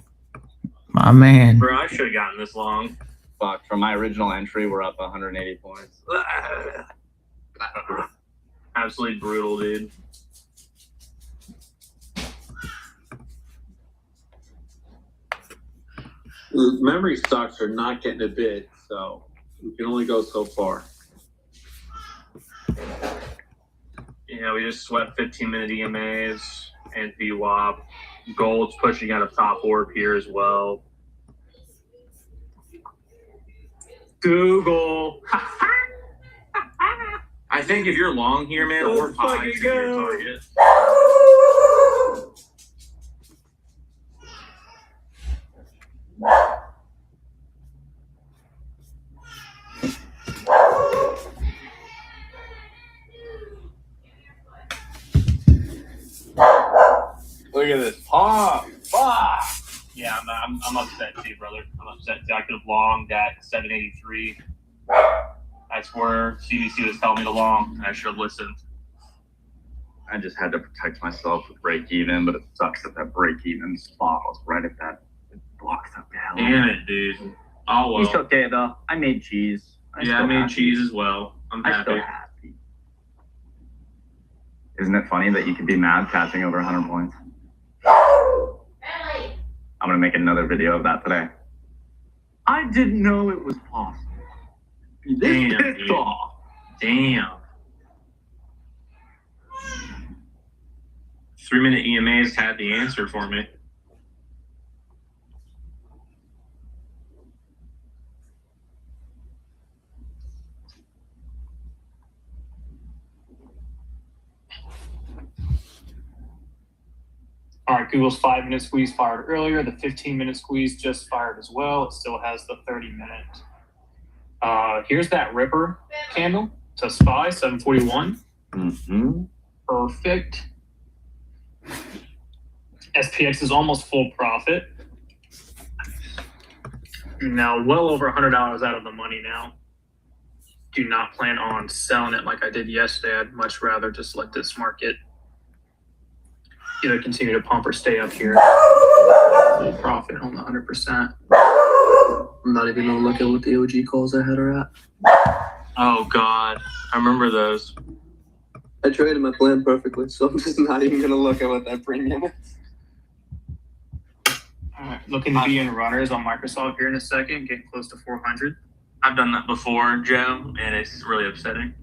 My man. Bro, I should have gotten this long. Fuck, from my original entry, we're up 180 points. Absolutely brutal, dude. Memory stocks are not getting a bid, so we can only go so far. Yeah, we just swept 15-minute EMAs and VWAP. Gold's pushing out a top orb here as well. Google. I think if you're long here, man, Let's or pie fucking should be your go. target. Look at this pop. Fuck. Yeah, I'm upset too, brother. I'm upset too. I could have longed at 783. That's where CBC was telling me to long, and I should have listened. I just had to protect myself with break even, but it sucks that that break even spot was right at that. It blocks up the hell. Damn it, dude. Oh well. It's okay though. I made cheese. I made cheese as well. I'm I'm happy. still happy. Isn't it funny that you could be mad catching over 100 points? I'm gonna make another video of that today. I didn't know it was possible. Damn, This dude. pissed off. Damn. 3-minute EMAs had the answer for me. All right, Google's 5-minute squeeze fired earlier. The 15-minute squeeze just fired as well. It still has the 30-minute. Here's that Ripper candle to SPY 741. Mm-hmm. Perfect. SPX is almost full profit. Now, well over $100 out of the money now. Do not plan on selling it like I did yesterday. I'd much rather just let this market either continue to pump or stay up here. Full profit on the 100%. I'm not even gonna look at what the OG calls I had her at. Oh God, I remember those. I traded my plan perfectly, so I'm just not even gonna look at what that premium is. All right, looking to be in runners on Microsoft here in a second, getting close to 400. I've done that before, Joe, and it's really upsetting.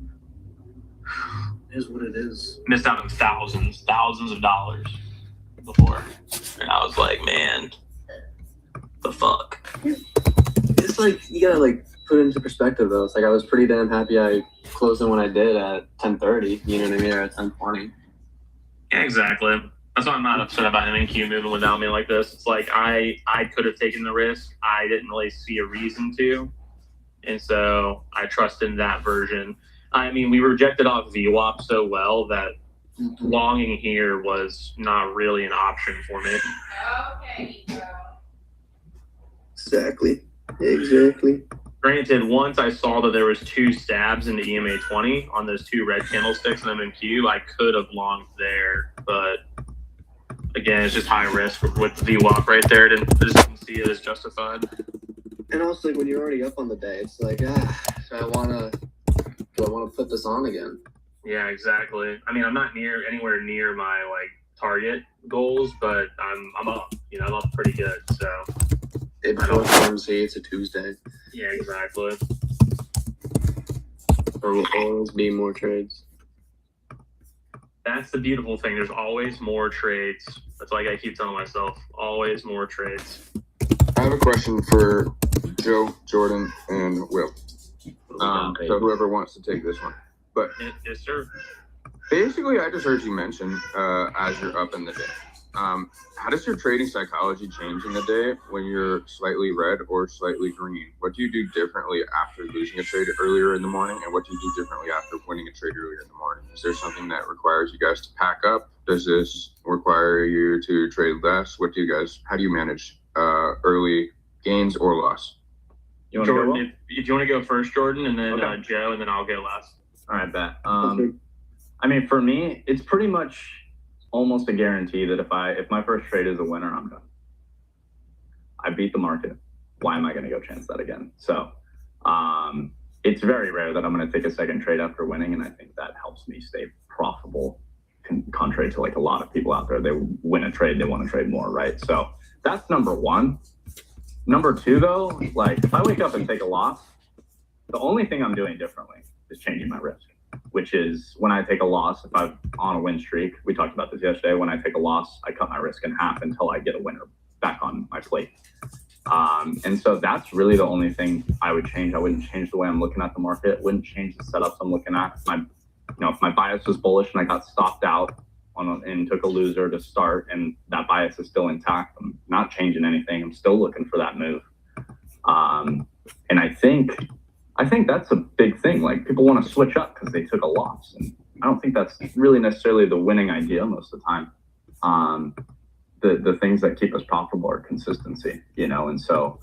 It is what it is. Missed out on thousands of dollars before, and I was like, man, the fuck. It's like you gotta like put it into perspective though. It's like I was pretty damn happy I closed in when I did at 10:30. You know what I mean? Or at 10:20. Yeah, exactly. That's why I'm not upset about MNQ moving without me like this. It's like I could have taken the risk. I didn't really see a reason to. And so I trust in that version. I mean, we rejected off VWAP so well that longing here was not really an option for me. Exactly. Granted, once I saw that there was 2 stabs into EMA 20 on those 2 red candlesticks in MNQ, I could have longed there. But again, it's just high risk with VWAP right there. I just didn't see it as justified. And also, like, when you're already up on the day, it's like, do I wanna put this on again? Yeah, exactly. I mean, I'm not anywhere near my like target goals, but I'm up. You know, I'm up pretty good. So It's a Tuesday. yeah, exactly. There will always be more trades. That's the beautiful thing. There's always more trades. That's like I keep telling myself. Always more trades. I have a question for Joe, Jordan, and Will. So whoever wants to take this one. But Yes, sir. basically, I just heard you mention as you're up in the day. How does your trading psychology change in the day when you're slightly red or slightly green? What do you do differently after losing a trade earlier in the morning, and what do you do differently after winning a trade earlier in the morning? Is there something that requires you guys to pack up? Does this require you to trade less? How do you manage early gains or loss? You want to go? Jordan, if you want to go first, Jordan, and then Okay. Joe, and then I'll go last. All right, bet. I mean, for me, it's pretty much almost a guarantee that if my first trade is a winner, I'm done. I beat the market. Why am I going to go chance that again? So it's very rare that I'm going to take a second trade after winning, and I think that helps me stay profitable, contrary to like a lot of people out there. They win a trade, they want to trade more, right? So that's number one. Number two, though, like if I wake up and take a loss, the only thing I'm doing differently is changing my risk, which is when I take a loss, if I'm on a win streak, we talked about this yesterday, when I take a loss, I cut my risk in half until I get a winner back on my plate. And so that's really the only thing I would change. I wouldn't change the way I'm looking at the market, wouldn't change the setups I'm looking at. If my bias was bullish and I got stopped out and took a loser to start and that bias is still intact, I'm not changing anything. I'm still looking for that move. And I think that's a big thing. Like people want to switch up because they took a loss. And I don't think that's really necessarily the winning idea most of the time. The things that keep us profitable are consistency, and so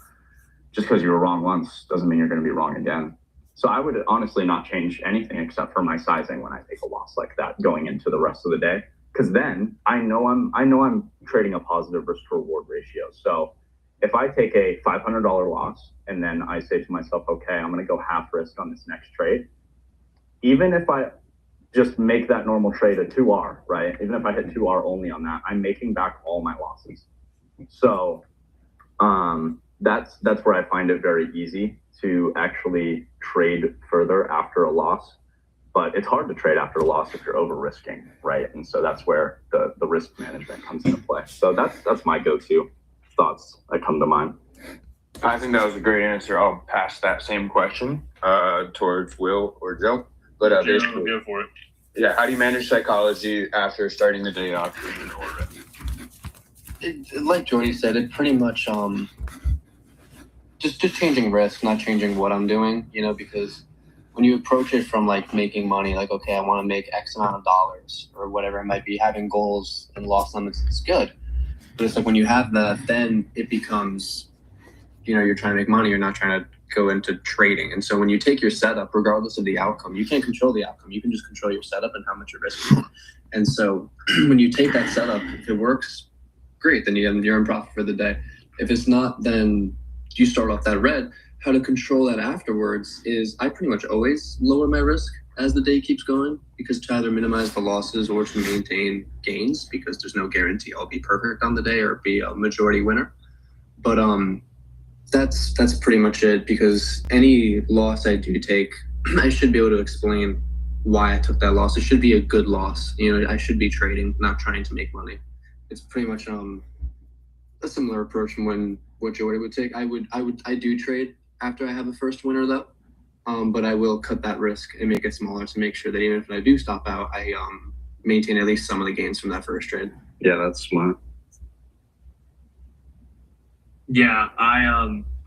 just because you were wrong once doesn't mean you're going to be wrong again. So I would honestly not change anything except for my sizing when I take a loss like that going into the rest of the day. Because then I know I'm trading a positive risk to reward ratio. So if I take a $500 loss and then I say to myself, okay, I'm going to go half risk on this next trade, even if I just make that normal trade a 2R, right? Even if I hit 2R only on that, I'm making back all my losses. So that's where I find it very easy to actually trade further after a loss. But it's hard to trade after a loss if you're over risking, right? And so that's where the risk management comes into play. So that's my go-to thoughts that come to mind. I think that was a great answer. I'll pass that same question towards Will or Joe. But basically, Go for it. yeah, how do you manage psychology after starting the day off in orbit? like Jordy said, it pretty much just changing risk, not changing what I'm doing. You know, because when you approach it from like making money, like okay, I want to make X amount of dollars or whatever it might be, having goals and loss limits is good. But it's like when you have that, then it becomes, you know, you're trying to make money. You're not trying to go into trading. And so when you take your setup, regardless of the outcome, you can't control the outcome. You can just control your setup and how much you're risking. And so when you take that setup, if it works, great, then you're in profit for the day. If it's not, then you start off that red. How to control that afterwards is I pretty much always lower my risk as the day keeps going, because to either minimize the losses or to maintain gains, because there's no guarantee I'll be perfect on the day or be a majority winner. But that's pretty much it, because any loss I do take, I should be able to explain why I took that loss. It should be a good loss. You know, I should be trading, not trying to make money. It's pretty much a similar approach from what Jordy would take. I do trade after I have a first winner though. But I will cut that risk and make it smaller to make sure that even if I do stop out, I maintain at least some of the gains from that first trade. Yeah, that's smart. Yeah,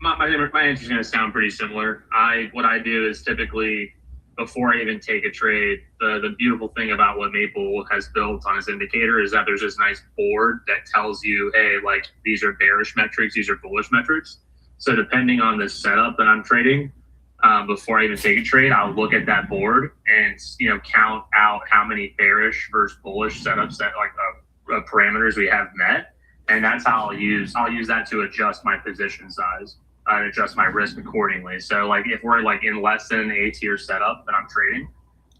my answer is going to sound pretty similar. What I do is typically, before I even take a trade, the beautiful thing about what Maple has built on its indicator is that there's this nice board that tells you, hey, like these are bearish metrics, these are bullish metrics. So depending on the setup that I'm trading, before I even take a trade, I'll look at that board and, you know, count out how many bearish versus bullish setups that like parameters we have met. And that's how I'll use that to adjust my position size and adjust my risk accordingly. So like if we're like in less than an A tier setup that I'm trading,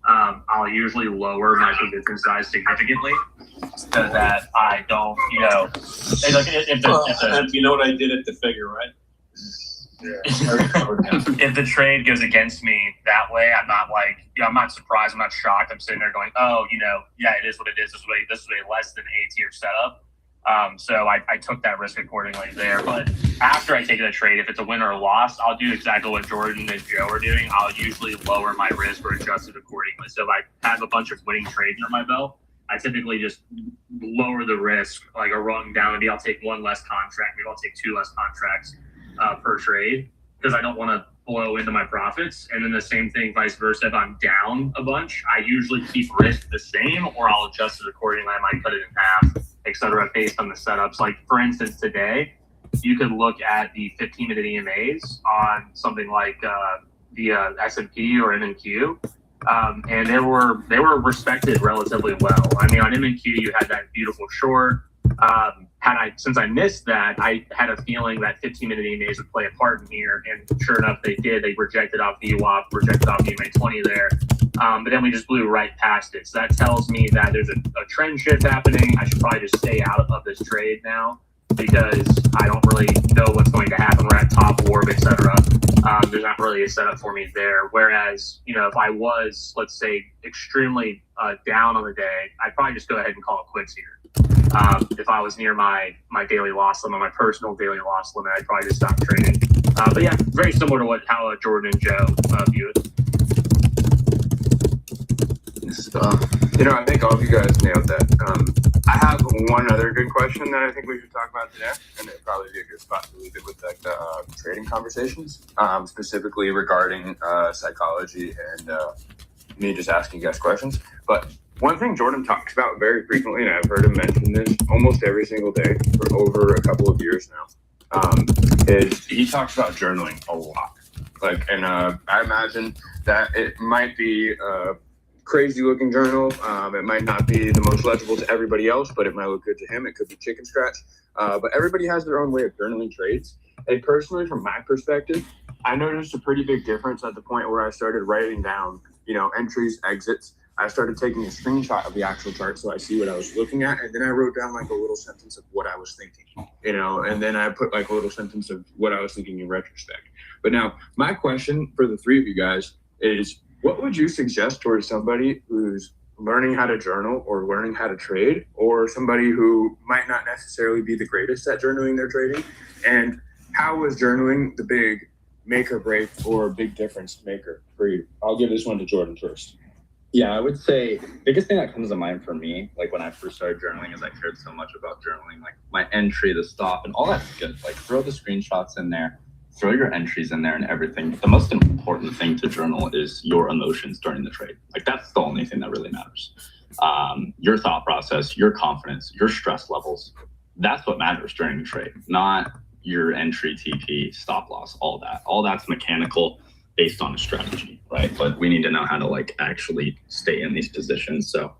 I'll usually lower my position size significantly so that I don't, you know, if you know what I did at the figure, right? Yeah. if the trade goes against me that way, I'm not like, you know, I'm not surprised, I'm not shocked. I'm sitting there going, oh, you know, yeah, it is what it is. This is a less than A tier setup. So I took that risk accordingly there. But after I take the trade, if it's a win or a loss, I'll do exactly what Jordan and Joe are doing. I'll usually lower my risk or adjust it accordingly. So if I have a bunch of winning trades under my belt, I typically just lower the risk, like a rung down. Maybe I'll take one less contract. Maybe I'll take two less contracts per trade, because I don't want to blow into my profits. And then the same thing, vice versa. If I'm down a bunch, I usually keep risk the same, or I'll adjust it accordingly. I might cut it in half, etc., based on the setups. Like for instance, today, you could look at the 15-minute EMAs on something like the S&P or MNQ, and they were respected relatively well. I mean, on MNQ, you had that beautiful short. Since I missed that, I had a feeling that 15-minute EMAs would play a part in here, and sure enough, they did. They rejected off the EWAP, rejected off the EMA 20 there, but then we just blew right past it. So that tells me that there's a trend shift happening. I should probably just stay out of this trade now, because I don't really know what's going to happen. We're at top orb, etc. There's not really a setup for me there. Whereas, you know, if I was, let's say, extremely down on the day, I'd probably just go ahead and call it quits here. If I was near my daily loss limit, my personal daily loss limit, I'd probably just stop trading. But yeah, very similar to how Jordan and Joe view it. You know, I think all of you guys nailed that. I have one other good question that I think we should talk about today, and it'd probably be a good spot to leave it with like the trading conversations, specifically regarding psychology and me just asking you guys questions. But one thing Jordan talks about very frequently, and I've heard him mention this almost every single day for over a couple of years now, is he talks about journaling a lot. Like, and I imagine that it might be crazy looking journal. It might not be the most legible to everybody else, but it might look good to him. It could be chicken scratch. But everybody has their own way of journaling trades. And personally, from my perspective, I noticed a pretty big difference at the point where I started writing down, you know, entries, exits. I started taking a screenshot of the actual chart so I see what I was looking at, and then I wrote down like a little sentence of what I was thinking, you know, and then I put like a little sentence of what I was thinking in retrospect. But now my question for the three of you guys is, what would you suggest towards somebody who's learning how to journal or learning how to trade, or somebody who might not necessarily be the greatest at journaling their trading? And how was journaling the big make or break or big difference maker for you? I'll give this one to Jordan first. Yeah, I would say biggest thing that comes to mind for me, like when I first started journaling, is I cared so much about journaling, like my entry, the stop, and all that's good. Like throw the screenshots in there, throw your entries in there, and everything. The most important thing to journal is your emotions during the trade. Like that's the only thing that really matters. Your thought process, your confidence, your stress levels. That's what matters during the trade, not your entry, TP, stop loss, all that. All that's mechanical based on a strategy, right? But we need to know how to like actually stay in these positions. So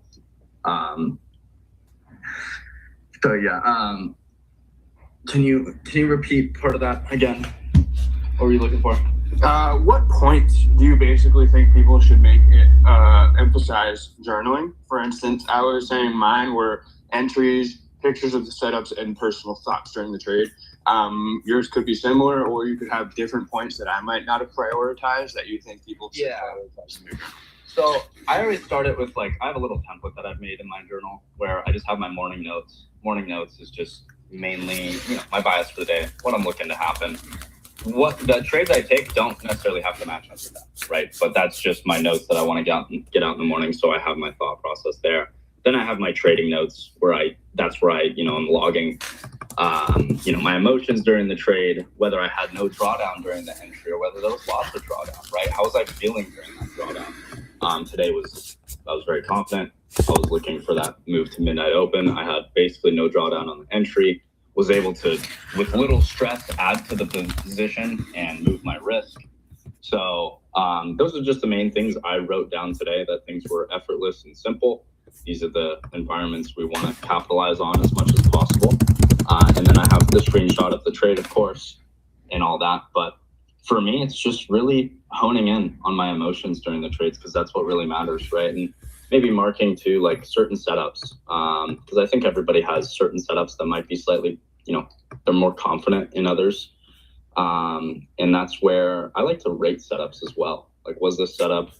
yeah. Can you repeat part of that again? What were you looking for? What points do you basically think people should make it emphasize journaling? For instance, I was saying mine were entries, pictures of the setups, and personal thoughts during the trade. Yours could be similar, or you could have different points that I might not have prioritized that you think people should prioritize in their journal. So I always start it with like, I have a little template that I've made in my journal where I just have my morning notes. Morning notes is just mainly, my bias for the day, what I'm looking to happen. What the trades I take don't necessarily have to match up with that, right? But that's just my notes that I want to get out in the morning, so I have my thought process there. Then I have my trading notes where I'm logging, my emotions during the trade, whether I had no drawdown during the entry or whether there was lots of drawdown, right? How was I feeling during that drawdown? Today I was very confident. I was looking for that move to midnight open. I had basically no drawdown on the entry. Was able to, with little stress, add to the position and move my risk. So those are just the main things I wrote down today, that things were effortless and simple. These are the environments we want to capitalize on as much as possible. And then I have the screenshot of the trade, of course, and all that. But for me, it's just really honing in on my emotions during the trades, because that's what really matters, right? And maybe marking too, like certain setups, because I think everybody has certain setups that might be slightly, they're more confident in others. And that's where I like to rate setups as well. Like, was this setup,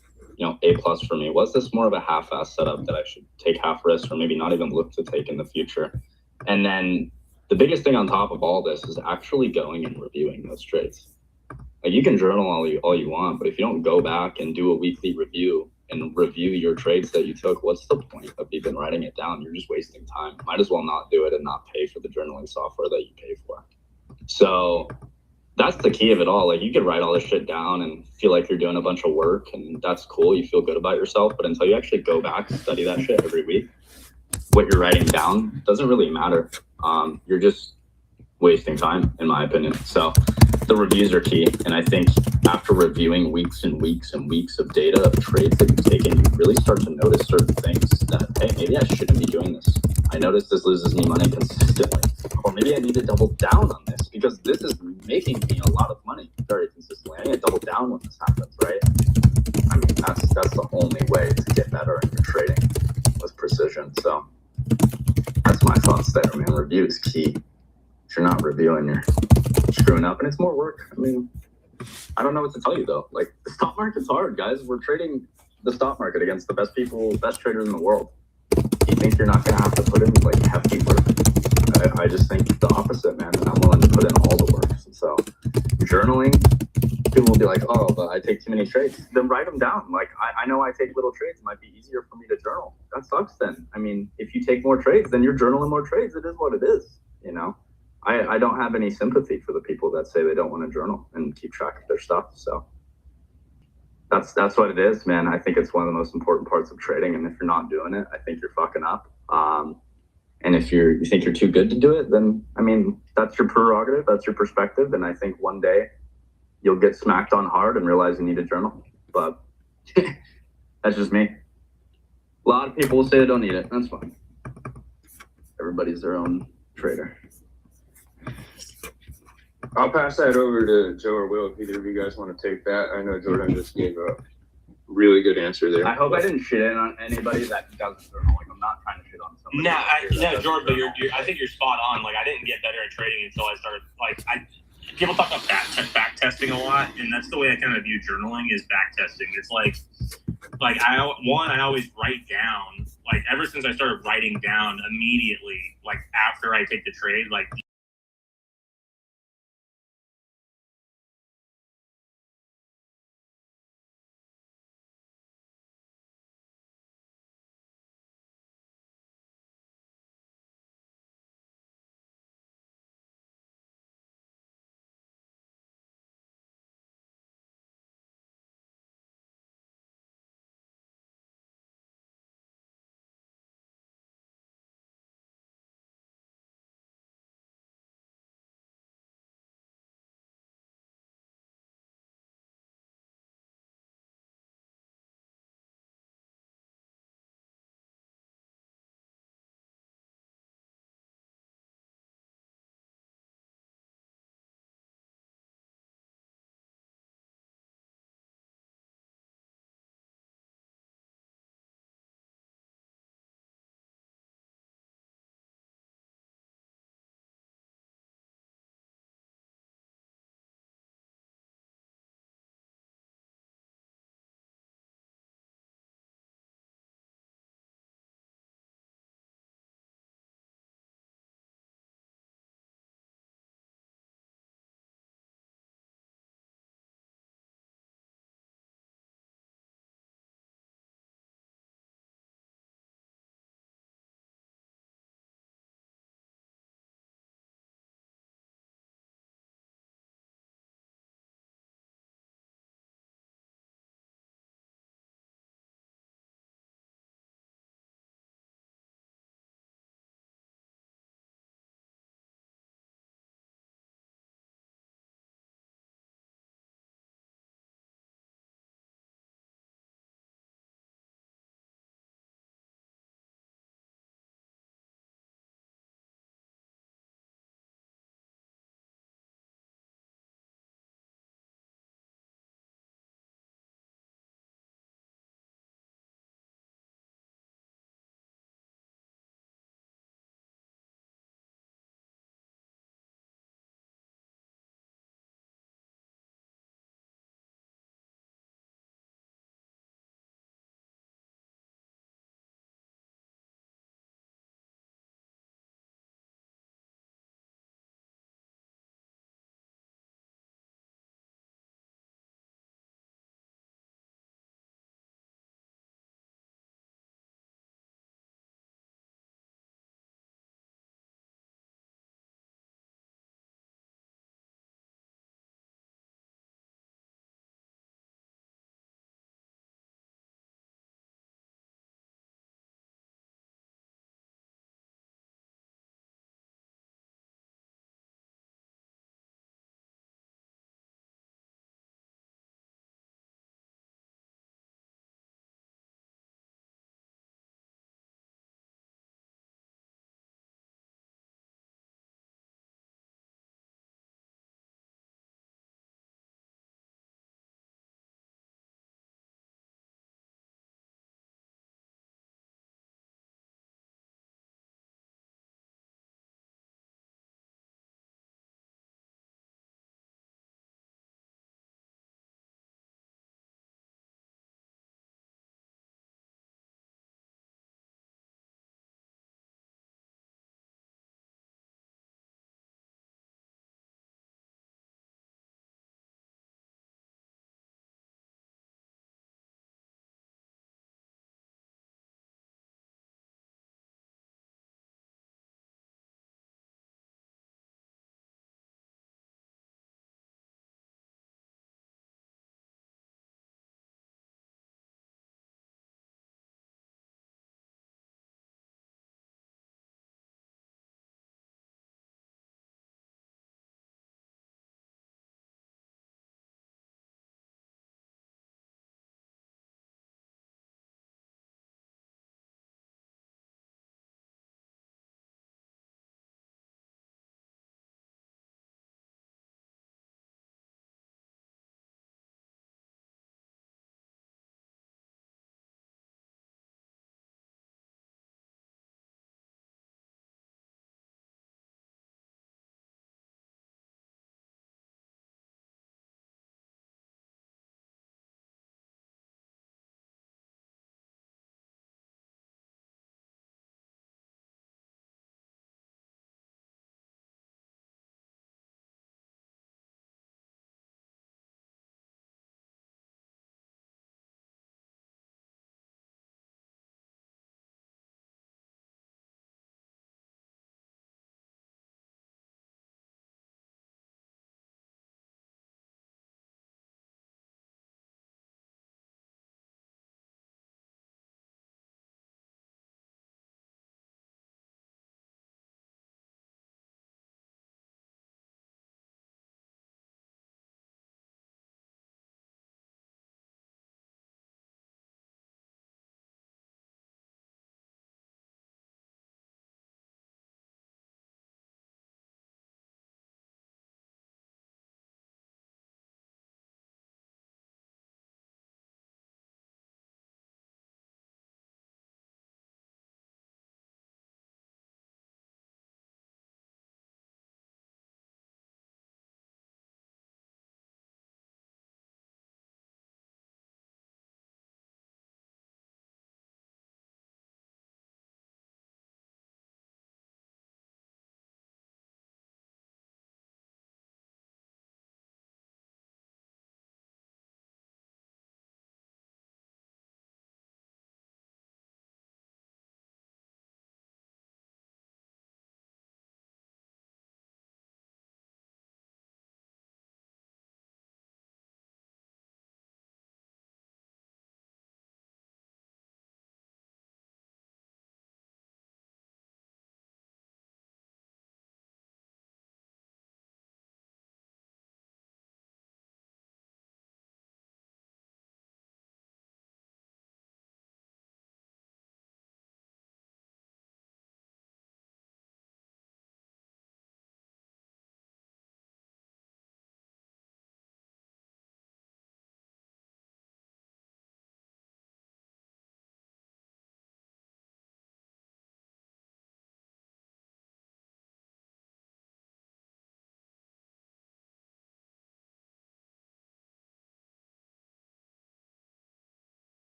A+ for me? Was this more of a half-ass setup that I should take half risk or maybe not even look to take in the future? And then the biggest thing on top of all this is actually going and reviewing those trades. Like, you can journal all you want, but if you don't go back and do a weekly review and review your trades that you took, what's the point of even writing it down? You're just wasting time. Might as well not do it and not pay for the journaling software that you pay for. So that's the key of it all. Like, you could write all this shit down and feel like you're doing a bunch of work, and that's cool. You feel good about yourself, but until you actually go back and study that shit every week, what you're writing down doesn't really matter. You're just wasting time, in my opinion. So the reviews are key. And I think after reviewing weeks and weeks and weeks of data of trades that you've taken, you really start to notice certain things that, hey, maybe I shouldn't be doing this. I notice this loses me money consistently. Or maybe I need to double down on this because this is making me a lot of money very consistently. I need to double down when this happens, right? I mean, that's the only way to get better in your trading with precision. So that's my thoughts there, man. Review is key. If you're not reviewing, you're screwing up, and it's more work. I mean, I don't know what to tell you though. Like, the stock market's hard, guys. We're trading the stock market against the best people, best traders in the world. You think you're not gonna have to put in like hefty work? I just think the opposite, man. And I'm willing to put in all the work. So journaling, people will be like, oh, but I take too many trades. Then write them down. Like, I know I take little trades. It might be easier for me to journal. That sucks then. I mean, if you take more trades, then you're journaling more trades. It is what it is, I don't have any sympathy for the people that say they don't want to journal and keep track of their stuff. So that's what it is, man. I think it's one of the most important parts of trading. And if you're not doing it, I think you're fucking up. And if you think you're too good to do it, then, I mean, that's your prerogative. That's your perspective. And I think one day you'll get smacked on hard and realize you need a journal. But that's just me. A lot of people will say they don't need it. That's fine. Everybody's their own trader. I'll pass that over to Joe or Will if either of you guys want to take that. I know Jordan just gave a really good answer there. I hope I didn't shit in on anybody that doesn't journal. Like, I'm not trying to shit on somebody. No, Jordan, but I think you're spot on. Like, I didn't get better at trading until I started. People talk about back testing a lot, and that's the way I kind of view journaling is back testing. It's I always write down. Like, ever since I started writing down immediately, like after I take the trade, like